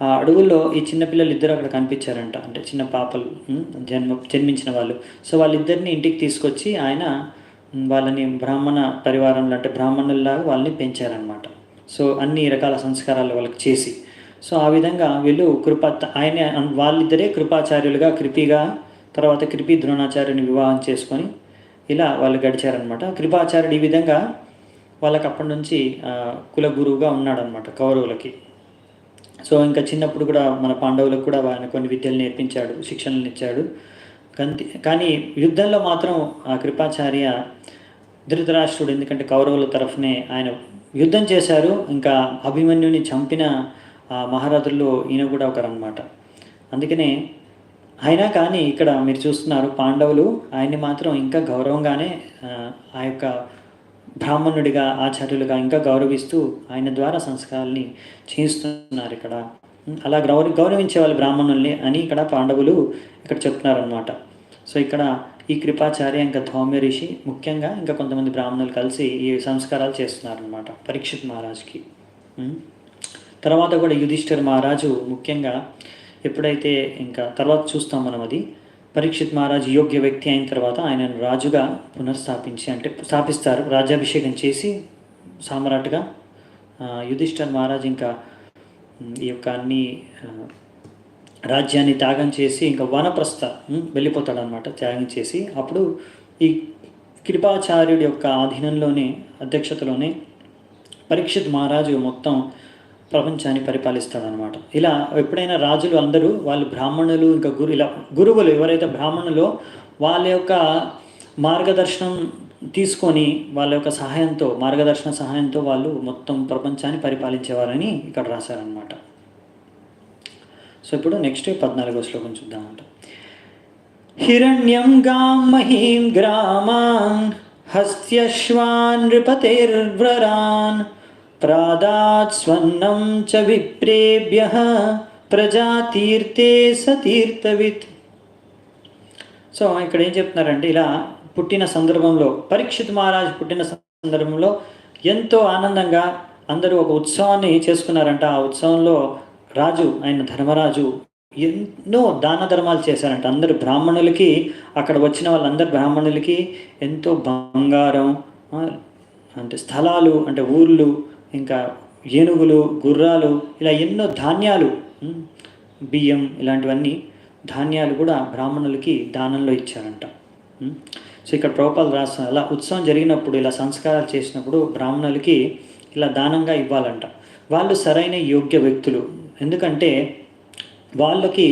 ఆ అడవుల్లో ఈ చిన్నపిల్లలు ఇద్దరు అక్కడ కనిపించారంట, అంటే చిన్న పాపలు, జన్మించిన వాళ్ళు. సో వాళ్ళిద్దరిని ఇంటికి తీసుకొచ్చి ఆయన వాళ్ళని బ్రాహ్మణ పరివారంలో, అంటే బ్రాహ్మణుల్లాగా వాళ్ళని పెంచారనమాట. సో అన్ని రకాల సంస్కారాలు వాళ్ళకి చేసి, సో ఆ విధంగా వీళ్ళు వాళ్ళిద్దరే కృపాచార్యులుగా, తర్వాత కృపి ద్రోణాచార్యుని వివాహం చేసుకొని ఇలా వాళ్ళు గడిచారనమాట. కృపాచార్యుడు ఈ విధంగా వాళ్ళకి అప్పటి నుంచి కులగురువుగా ఉన్నాడనమాట కౌరవులకి. సో ఇంకా చిన్నప్పుడు కూడా మన పాండవులకు కూడా ఆయన కొన్ని విద్యలు నేర్పించాడు, శిక్షణలు ఇచ్చాడు. కానీ యుద్ధంలో మాత్రం ఆ కృపాచార్య ధృతరాష్ట్రుడు, ఎందుకంటే కౌరవుల తరఫునే ఆయన యుద్ధం చేశారు. ఇంకా అభిమన్యుని చంపిన మహారథుల్లో ఈయన కూడా ఒకరనమాట. అందుకనే అయినా కానీ ఇక్కడ మీరు చూస్తున్నారు, పాండవులు ఆయన్ని మాత్రం ఇంకా గౌరవంగానే ఆ యొక్క బ్రాహ్మణుడిగా, ఆచార్యులుగా ఇంకా గౌరవిస్తూ ఆయన ద్వారా సంస్కారాల్ని చేయిస్తున్నారు ఇక్కడ. అలా గౌరవించే వాళ్ళు బ్రాహ్మణుల్ని అని ఇక్కడ పాండవులు ఇక్కడ చెప్తున్నారనమాట. సో ఇక్కడ ఈ కృపాచార్య ఇంకా ధౌమ్య ఋషి ముఖ్యంగా ఇంకా కొంతమంది బ్రాహ్మణులు కలిసి ఈ సంస్కారాలు చేస్తున్నారనమాట పరీక్షిత్ మహారాజ్కి. తర్వాత కూడా యుధిష్ఠిర్ మహారాజు ముఖ్యంగా ఎప్పుడైతే ఇంకా తర్వాత చూస్తాం మనం, అది పరీక్షిత్ మహారాజు యోగ్య వ్యక్తి అయిన తర్వాత ఆయనను రాజుగా స్థాపిస్తారు, రాజ్యాభిషేకం చేసి సామ్రాట్గా. యుధిష్ఠిర్ మహారాజు ఇంకా ఈ యొక్క అన్ని రాజ్యాన్ని త్యాగం చేసి ఇంకా వనప్రస్థ వెళ్ళిపోతాడు అనమాట, త్యాగం చేసి. అప్పుడు ఈ కృపాచార్యుడి యొక్క ఆధీనంలోనే, అధ్యక్షతలోనే పరీక్షిత్ మహారాజు మొత్తం ప్రపంచాన్ని పరిపాలిస్తాడనమాట. ఇలా ఎప్పుడైనా రాజులు అందరూ వాళ్ళు బ్రాహ్మణులు, ఇంకా గురువులు ఎవరైతే బ్రాహ్మణులో వాళ్ళ యొక్క మార్గదర్శనం తీసుకొని, వాళ్ళ యొక్క మార్గదర్శన సహాయంతో వాళ్ళు మొత్తం ప్రపంచాన్ని పరిపాలించేవారని ఇక్కడ రాశారనమాట. సో ఇప్పుడు నెక్స్ట్ 14వ శ్లోకం చూద్దామంట. హిరణ్యం గాం మహీం గ్రామాన్ హస్త్యశ్వాన్ నృపతేర్వ్రరాన్ ప్రాదాత్ స్వర్ణం చ విప్రేభ్యః ప్రజాతీర్థే సతీర్థవిత్. సో ఇక్కడ ఏం చెప్తున్నారంటే, ఇలా పుట్టిన సందర్భంలో, పరీక్షిత్ మహారాజు పుట్టిన సందర్భంలో ఎంతో ఆనందంగా అందరూ ఒక ఉత్సవాన్ని చేసుకున్నారంట. ఆ ఉత్సవంలో ఆయన ధర్మరాజు ఎన్నో దాన ధర్మాలు చేశారంట. అందరు బ్రాహ్మణులకి, అక్కడ వచ్చిన వాళ్ళందరు బ్రాహ్మణులకి ఎంతో బంగారం, అంటే స్థలాలు, అంటే ఊర్లు, ఇంకా ఏనుగులు, గుర్రాలు, ఇలా ఎన్నో ధాన్యాలు, బియ్యం, ఇలాంటివన్నీ ధాన్యాలు కూడా బ్రాహ్మణులకి దానంలో ఇచ్చారంట. సో ఇక్కడ ప్రభుపాదులు రాస్తున్నారు, అలా ఉత్సవం జరిగినప్పుడు, ఇలా సంస్కారాలు చేసినప్పుడు బ్రాహ్మణులకి ఇలా దానంగా ఇవ్వాలంట. వాళ్ళు సరైన యోగ్య వ్యక్తులు, ఎందుకంటే వాళ్ళకి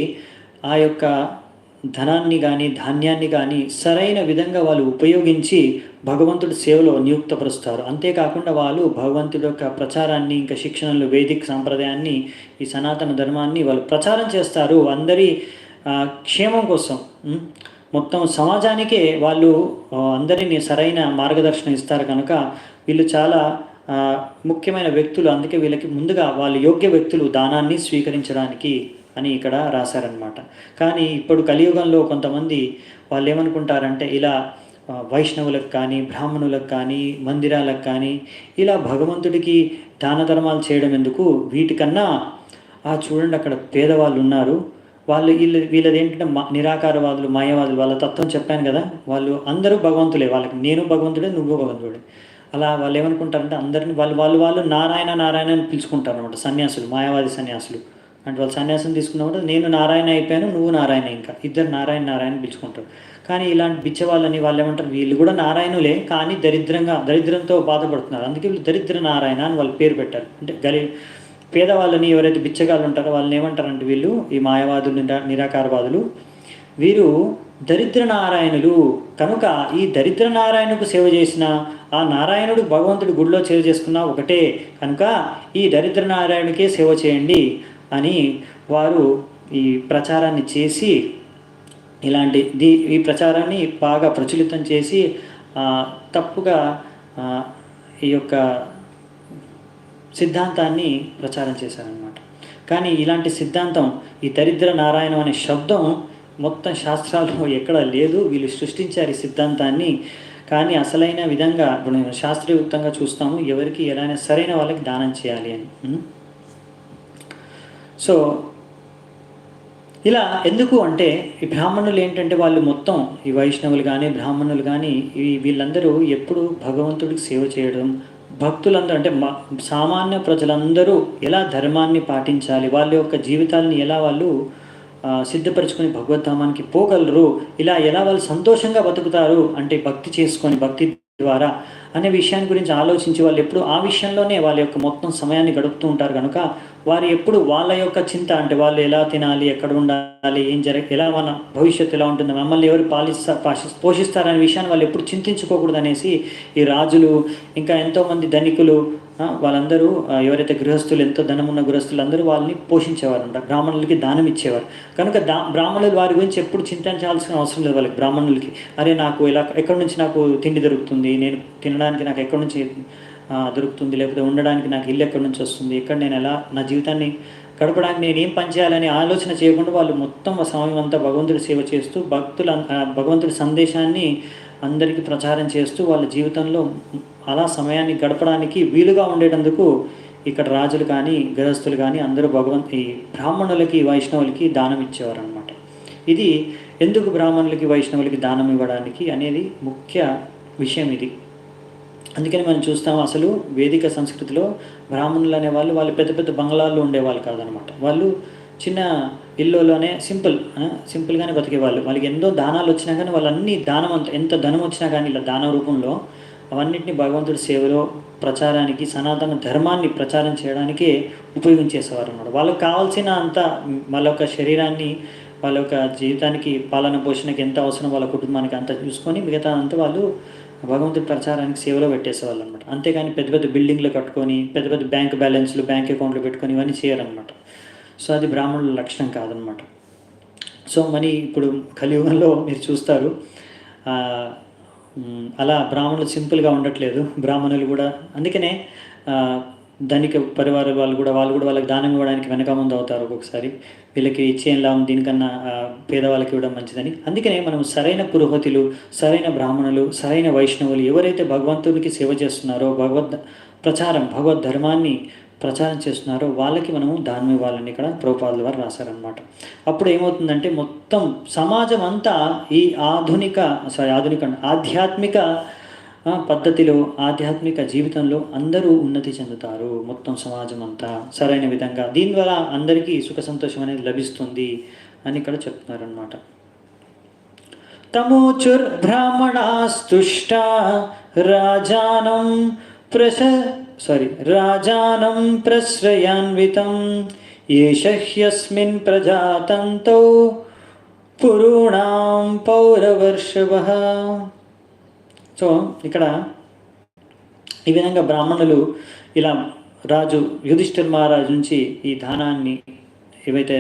ఆ యొక్క ధనాన్ని కానీ ధాన్యాన్ని కానీ సరైన విధంగా వాళ్ళు ఉపయోగించి భగవంతుడి సేవలో నియుక్తపరుస్తారు. అంతేకాకుండా వాళ్ళు భగవంతుడి యొక్క ప్రచారాన్ని, ఇంకా శిక్షణలు, వేదిక సాంప్రదాయాన్ని, ఈ సనాతన ధర్మాన్ని వాళ్ళు ప్రచారం చేస్తారు. అందరి క్షేమం కోసం, మొత్తం సమాజానికే వాళ్ళు అందరినీ సరైన మార్గదర్శనం ఇస్తారు కనుక వీళ్ళు చాలా ముఖ్యమైన వ్యక్తులు. అందుకే వీళ్ళకి ముందుగా వాళ్ళు యోగ్య వ్యక్తులు దానాన్ని స్వీకరించడానికి అని ఇక్కడ రాశారనమాట. కానీ ఇప్పుడు కలియుగంలో కొంతమంది వాళ్ళు ఏమనుకుంటారంటే, ఇలా వైష్ణవులకు కానీ, బ్రాహ్మణులకు కానీ, మందిరాలకు కానీ ఇలా భగవంతుడికి దాన ధర్మాలు చేయడం ఎందుకు, వీటికన్నా చూడండి అక్కడ పేదవాళ్ళు ఉన్నారు, వీళ్ళది ఏంటంటే నిరాకారవాదులు, మాయావాదులు, వాళ్ళ తత్వం చెప్పాను కదా, వాళ్ళు అందరూ భగవంతులే, వాళ్ళకి నేను భగవంతుడే, నువ్వు భగవంతుడే. అలా వాళ్ళు ఏమనుకుంటారంటే అందరిని వాళ్ళు నారాయణ నారాయణ అని పిలుచుకుంటారు అనమాట. సన్యాసులు, మాయావాది సన్యాసులు అంటే వాళ్ళు సన్యాసం తీసుకున్నప్పుడు నేను నారాయణ అయిపోయాను, నువ్వు నారాయణ, ఇంకా ఇద్దరు నారాయణ నారాయణ పిలుచుకుంటారు. కానీ ఇలాంటి బిచ్చ వాళ్ళని వాళ్ళు ఏమంటారు, వీళ్ళు కూడా నారాయణులే కానీ దరిద్రంతో బాధపడుతున్నారు, అందుకే వీళ్ళు దరిద్ర నారాయణ అని వాళ్ళు పేరు పెట్టారు. అంటే పేదవాళ్ళని ఎవరైతే బిచ్చగాళ్ళు ఉంటారో వాళ్ళని ఏమంటారంటే వీళ్ళు, ఈ మాయావాదులు, నిరాకారవాదులు, వీరు దరిద్ర నారాయణులు. కనుక ఈ దరిద్ర నారాయణకు సేవ చేసిన ఆ నారాయణుడు భగవంతుడి గుడిలో సేవ చేసుకున్నా ఒకటే, కనుక ఈ దరిద్ర నారాయణుకే సేవ చేయండి అని వారు ఈ ప్రచారాన్ని చేసి, ఈ ప్రచారాన్ని బాగా ప్రచురితం చేసి తప్పుగా ఈ యొక్క సిద్ధాంతాన్ని ప్రచారం చేశారనమాట. కానీ ఇలాంటి సిద్ధాంతం, ఈ దరిద్ర నారాయణం అనే శబ్దం మొత్తం శాస్త్రాల్లో ఎక్కడా లేదు. వీళ్ళు సృష్టించారు ఈ సిద్ధాంతాన్ని. కానీ అసలైన విధంగా ఇప్పుడు శాస్త్రీయయుక్తంగా చూస్తాము, ఎవరికి ఎలా సరైన వాళ్ళకి దానం చేయాలి అని. సో ఇలా ఎందుకు అంటే ఈ బ్రాహ్మణులు ఏంటంటే వాళ్ళు మొత్తం ఈ వైష్ణవులు కానీ బ్రాహ్మణులు కానీ వీళ్ళందరూ ఎప్పుడు భగవంతుడికి సేవ చేయడం, భక్తులందరూ అంటే సామాన్య ప్రజలందరూ ఎలా ధర్మాన్ని పాటించాలి, వాళ్ళ యొక్క జీవితాలని ఎలా వాళ్ళు సిద్ధపరచుకొని భగవద్ధామానికి పోగలరు, ఇలా ఎలా వాళ్ళు సంతోషంగా బతుకుతారు అంటే భక్తి చేసుకొని, భక్తి ద్వారా అనే విషయాన్ని గురించి ఆలోచించి వాళ్ళు ఎప్పుడు ఆ విషయంలోనే వాళ్ళ యొక్క మొత్తం సమయాన్ని గడుపుతూ ఉంటారు. కనుక వారు ఎప్పుడు వాళ్ళ యొక్క చింత అంటే వాళ్ళు ఎలా తినాలి, ఎక్కడ ఉండాలి, ఎలా మన భవిష్యత్తు ఎలా ఉంటుంది, మమ్మల్ని ఎవరు పోషిస్తారనే విషయాన్ని వాళ్ళు ఎప్పుడు చింతించుకోకూడదు అనేసి ఈ రాజులు, ఇంకా ఎంతోమంది ధనికులు, వాళ్ళందరూ ఎవరైతే గృహస్థులు, ఎంతో ధనమున్న గృహస్థులు అందరూ వాళ్ళని పోషించేవారంట, బ్రాహ్మణులకి దానం ఇచ్చేవారు. కనుక బ్రాహ్మణులు వారి గురించి ఎప్పుడు చింతించాల్సిన అవసరం లేదు వాళ్ళకి. బ్రాహ్మణులకి అరే నాకు ఎక్కడి నుంచి నాకు తిండి దొరుకుతుంది, నేను తినడానికి నాకు ఎక్కడి నుంచి దొరుకుతుంది, లేకపోతే ఉండడానికి నాకు ఇల్లు ఎక్కడి నుంచి వస్తుంది, ఎక్కడ నేను ఎలా నా జీవితాన్ని గడపడానికి నేను ఏం పని చేయాలని ఆలోచన చేయకుండా వాళ్ళు మొత్తం సమయం అంతా భగవంతుడి సేవ చేస్తూ భగవంతుడి సందేశాన్ని అందరికీ ప్రచారం చేస్తూ వాళ్ళ జీవితంలో అలా సమయాన్ని గడపడానికి వీలుగా ఉండేటందుకు ఇక్కడ రాజులు కానీ గృహస్థులు కానీ అందరూ ఈ బ్రాహ్మణులకి వైష్ణవులకి దానం ఇచ్చేవారు అనమాట. ఇది ఎందుకు బ్రాహ్మణులకి వైష్ణవులకి దానం ఇవ్వడానికి అనేది ముఖ్య విషయం ఇది. అందుకని మనం చూస్తాము అసలు వేదిక సంస్కృతిలో బ్రాహ్మణులు అనేవాళ్ళు వాళ్ళు పెద్ద పెద్ద బంగ్లాల్లో ఉండేవాళ్ళు కాదనమాట. వాళ్ళు చిన్న ఇల్లులోనే సింపుల్గానే బతికేవాళ్ళు. వాళ్ళకి ఎంతో దానాలు వచ్చినా కానీ వాళ్ళన్నీ ఎంత ధనం వచ్చినా కానీ ఇలా దాన రూపంలో అవన్నిటిని భగవంతుడి సేవలో ప్రచారానికి, సనాతన ధర్మాన్ని ప్రచారం చేయడానికే ఉపయోగించేసేవారు అన్నమాట. వాళ్ళకి కావాల్సిన అంత వాళ్ళ యొక్క శరీరాన్ని, వాళ్ళ యొక్క జీవితానికి, పాలన పోషణకి ఎంత అవసరం వాళ్ళ కుటుంబానికి అంత చూసుకొని మిగతా అంతా వాళ్ళు భగవంతుడి ప్రచారానికి సేవలో పెట్టేసేవాళ్ళు అనమాట. అంతేగాని పెద్ద పెద్ద బిల్డింగ్లు కట్టుకొని, పెద్ద పెద్ద బ్యాంక్ బ్యాలెన్స్లు, బ్యాంక్ అకౌంట్లు పెట్టుకొని ఇవన్నీ చేయరనమాట. సో అది బ్రాహ్మణుల లక్షణం కాదనమాట. సో మరి ఇప్పుడు కలియుగంలో మీరు చూస్తారు అలా బ్రాహ్మణులు సింపుల్గా ఉండట్లేదు. బ్రాహ్మణులు కూడా అందుకనే ధనిక పరివార వాళ్ళు కూడా వాళ్ళకి దానం ఇవ్వడానికి వెనక ముందు అవుతారు. ఒక్కొక్కసారి వీళ్ళకి ఇచ్చేలా దీనికన్నా పేదవాళ్ళకి ఇవ్వడం మంచిదని. అందుకనే మనం సరైన పురోహితులు, సరైన బ్రాహ్మణులు, సరైన వైష్ణవులు ఎవరైతే భగవంతుడికి సేవ చేస్తున్నారో, భగవద్ ధర్మాన్ని ప్రచారం చేస్తున్నారో వాళ్ళకి మనము దానం ఇవ్వాలని ఇక్కడ ప్రభుపాదుల వారు రాశారనమాట. అప్పుడు ఏమవుతుందంటే మొత్తం సమాజం అంతా ఈ ఆధ్యాత్మిక పద్ధతిలో, ఆధ్యాత్మిక జీవితంలో అందరూ ఉన్నతి చెందుతారు. మొత్తం సమాజం అంతా సరైన విధంగా, దీని ద్వారా అందరికీ సుఖ సంతోషం అనేది లభిస్తుంది అని ఇక్కడ చెప్తున్నారనమాట. తమోచుర్ బ్రాహ్మణాస్తుష్ట రాజానం ప్రశ్రయాన్వితం ఏషహ్యస్మిన్ ప్రజాతంతో పురుణాం పౌరవర్షభః. సో ఇక్కడ ఈ విధంగా బ్రాహ్మణులు ఇలా రాజు యుధిష్ఠిర్ మహారాజు నుంచి ఈ దానాన్ని ఏవైతే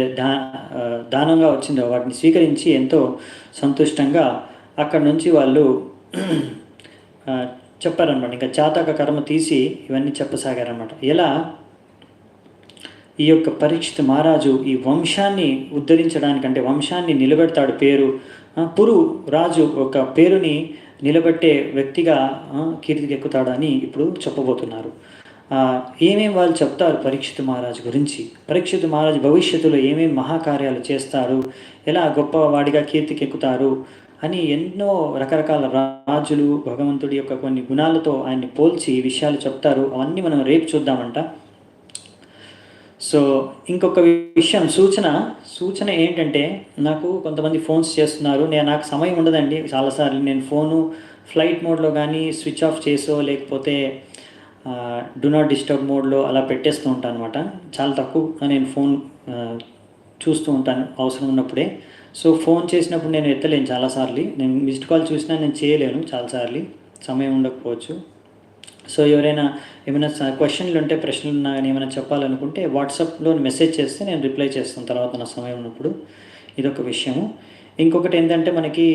దానంగా వచ్చిందో వాటిని స్వీకరించి ఎంతో సంతుష్టంగా అక్కడి నుంచి వాళ్ళు చెప్పారనమాట. ఇంకా చాతక కర్మ తీసి ఇవన్నీ చెప్పసాగారనమాట. ఎలా ఈ యొక్క పరీక్షిత్ మహారాజు ఈ వంశాన్ని ఉద్ధరించడానికి, అంటే వంశాన్ని నిలబెడతాడు, రాజు ఒక పేరుని నిలబెట్టే వ్యక్తిగా కీర్తికి ఎక్కుతాడని ఇప్పుడు చెప్పబోతున్నారు. ఏమేమి వాళ్ళు చెప్తారు పరీక్షిత్ మహారాజ్ గురించి, పరీక్షిత్ మహారాజ్ భవిష్యత్తులో ఏమేమి మహాకార్యాలు చేస్తారు, ఎలా గొప్పవాడిగా కీర్తికెక్కుతారు అని ఎన్నో రకరకాల రాజులు భగవంతుడి యొక్క కొన్ని గుణాలతో ఆయన్ని పోల్చి విషయాలు చెప్తారు. అవన్నీ మనం రేపు చూద్దామంట. సో ఇంకొక విషయం సూచన ఏంటంటే, నాకు కొంతమంది ఫోన్స్ చేస్తున్నారు. నాకు సమయం ఉండదండి. చాలాసార్లు నేను ఫోను ఫ్లైట్ మోడ్లో కానీ స్విచ్ ఆఫ్ చేసో లేకపోతే డు నాట్ డిస్టర్బ్ మోడ్లో అలా పెట్టేస్తూ ఉంటాను అనమాట. చాలా తక్కువ నేను ఫోన్ చూస్తూ ఉంటాను అవసరం ఉన్నప్పుడే. సో ఫోన్ చేసినప్పుడు నేను ఎత్తలేను చాలాసార్లు. నేను మిస్డ్ కాల్ చూసినా నేను చేయలేను చాలాసార్లు, సమయం ఉండకపోవచ్చు. సో ఎవరైనా ఏమైనా క్వశ్చన్లు ఉంటే, ప్రశ్నలు ఉన్నా కానీ ఏమైనా చెప్పాలనుకుంటే వాట్సాప్లో మెసేజ్ చేస్తే నేను రిప్లై చేస్తాను తర్వాత నా సమయం ఉన్నప్పుడు. ఇదొక విషయము. ఇంకొకటి ఏంటంటే, మనకి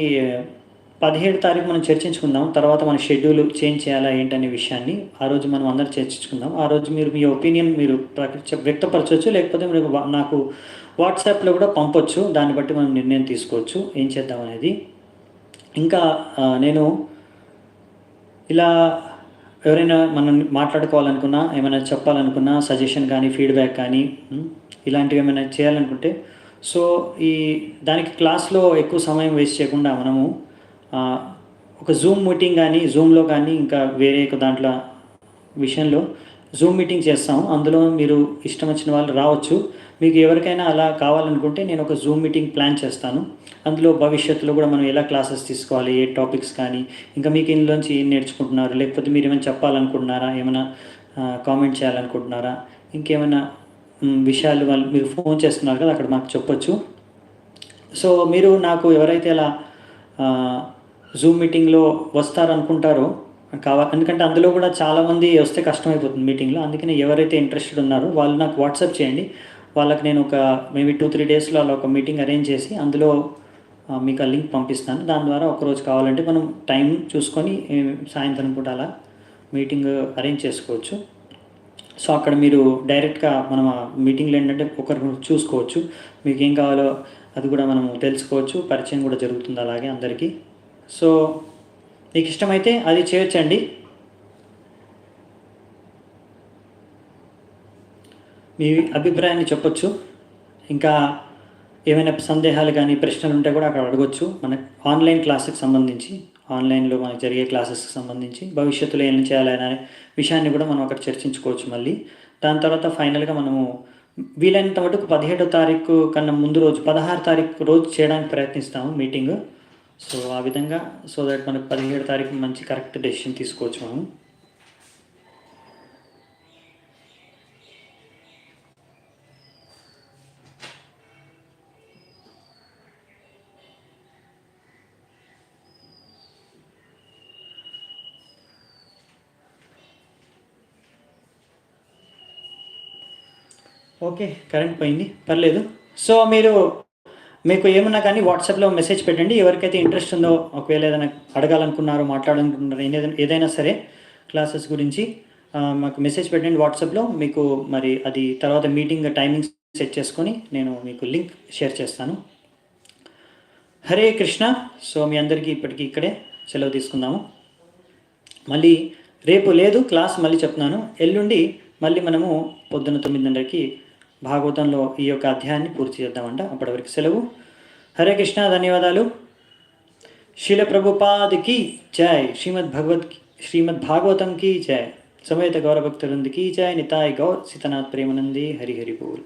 17 తారీఖు మనం చర్చించుకుందాం. తర్వాత మన షెడ్యూల్ చేంజ్ చేయాలా ఏంటనే విషయాన్ని ఆ రోజు మనం అందరం చర్చించుకుందాం. ఆ రోజు మీరు మీ ఒపీనియన్ మీరు వ్యక్తపరచవచ్చు, లేకపోతే మీరు నాకు వాట్సాప్లో కూడా పంపొచ్చు. దాన్ని బట్టి మనం నిర్ణయం తీసుకోవచ్చు ఏం చేద్దాం అనేది. ఇంకా నేను ఇలా ఎవరైనా మనం మాట్లాడుకోవాలనుకున్నా, ఏమైనా చెప్పాలనుకున్నా, సజెషన్ కానీ ఫీడ్బ్యాక్ కానీ ఇలాంటివి ఏమైనా చేయాలనుకుంటే, సో దానికి క్లాస్లో ఎక్కువ సమయం వేస్ట్ చేయకుండా మనము ఒక జూమ్ మీటింగ్ కానీ, జూమ్లో కానీ ఇంకా వేరే దాంట్లో విషయంలో జూమ్ మీటింగ్ చేస్తాము. అందులో మీరు ఇష్టం వచ్చిన వాళ్ళు రావచ్చు. మీకు ఎవరికైనా అలా కావాలనుకుంటే నేను ఒక జూమ్ మీటింగ్ ప్లాన్ చేస్తాను. అందులో భవిష్యత్తులో కూడా మనం ఎలా క్లాసెస్ తీసుకోవాలి, ఏ టాపిక్స్ కానీ, ఇంకా మీకు ఇందులోంచి ఏం నేర్చుకుంటున్నారు, లేకపోతే మీరు ఏమైనా చెప్పాలనుకుంటున్నారా, ఏమైనా కామెంట్ చేయాలనుకుంటున్నారా, ఇంకేమైనా విషయాలు మీరు ఫోన్ చేస్తున్నారు కదా అక్కడ మాకు చెప్పొచ్చు. సో మీరు నాకు ఎవరైతే అలా జూమ్ మీటింగ్లో వస్తారనుకుంటారో ఎందుకంటే అందులో కూడా చాలామంది వస్తే కష్టమైపోతుంది మీటింగ్లో. అందుకని ఎవరైతే ఇంట్రెస్టెడ్ ఉన్నారో వాళ్ళు నాకు వాట్సాప్ చేయండి. వాళ్ళకి నేను ఒక మేబీ 2-3 డేస్లో అలా ఒక మీటింగ్ అరేంజ్ చేసి అందులో మీకు ఆ లింక్ పంపిస్తాను. దాని ద్వారా ఒకరోజు కావాలంటే మనం టైం చూసుకొని సాయంత్రం పూట అలా మీటింగ్ అరేంజ్ చేసుకోవచ్చు. సో అక్కడ మీరు డైరెక్ట్గా మనం ఆ మీటింగ్లో ఏంటంటే ఒకరు చూసుకోవచ్చు, మీకు ఏం కావాలో అది కూడా మనం తెలుసుకోవచ్చు. పరిచయం కూడా జరుగుతుంది అలాగే అందరికీ. సో మీకు ఇష్టమైతే అది చేయొచ్చండి. మీ అభిప్రాయాన్ని చెప్పొచ్చు. ఇంకా ఏమైనా సందేహాలు కానీ ప్రశ్నలు ఉంటే కూడా అక్కడ అడగొచ్చు. మన ఆన్లైన్ క్లాస్కి సంబంధించి, ఆన్లైన్లో మనకు జరిగే క్లాసెస్కి సంబంధించి భవిష్యత్తులో ఏం చేయాలనే విషయాన్ని కూడా మనం అక్కడ చర్చించుకోవచ్చు మళ్ళీ. దాని తర్వాత ఫైనల్గా మనము వీలైనంత మటుకు 17వ తారీఖు కన్నా ముందు రోజు 16 తారీఖు రోజు చేయడానికి ప్రయత్నిస్తాము మీటింగ్. సో ఆ విధంగా సో దట్ మనకు 17 తారీఖు మంచి కరెక్ట్ డెసిషన్ తీసుకోవచ్చు మనం. ఓకే, కరెంట్ పోయింది, పర్లేదు. సో మీకు ఏమన్నా కానీ వాట్సాప్లో మెసేజ్ పెట్టండి. ఎవరికైతే ఇంట్రెస్ట్ ఉందో, ఒకవేళ ఏదైనా అడగాలనుకున్నారో, మాట్లాడాలనుకుంటున్నారో, ఏదైనా సరే క్లాసెస్ గురించి మాకు మెసేజ్ పెట్టండి వాట్సాప్లో. మీకు మరి అది తర్వాత మీటింగ్ టైమింగ్స్ సెట్ చేసుకొని నేను మీకు లింక్ షేర్ చేస్తాను. హరే కృష్ణ. సో మీ అందరికీ ఇప్పటికీ ఇక్కడే సెలవు తీసుకుందాము. మళ్ళీ రేపు లేదు క్లాస్, మళ్ళీ చెప్తున్నాను. ఎల్లుండి మళ్ళీ మనము పొద్దున్న 9:30కి భాగవతంలో ఈ యొక్క అధ్యాయాన్ని పూర్తి చేద్దామంట. అప్పటి వరకు సెలవు. హరే కృష్ణ, ధన్యవాదాలు. శీల ప్రభుపాద్ की जय. श्रीमद् भागवतम की जय. समवेत गौर भक्तवृंद की जय. निताय गौर सीतानाथ प्रेमानंदी. हरि हरि बोल.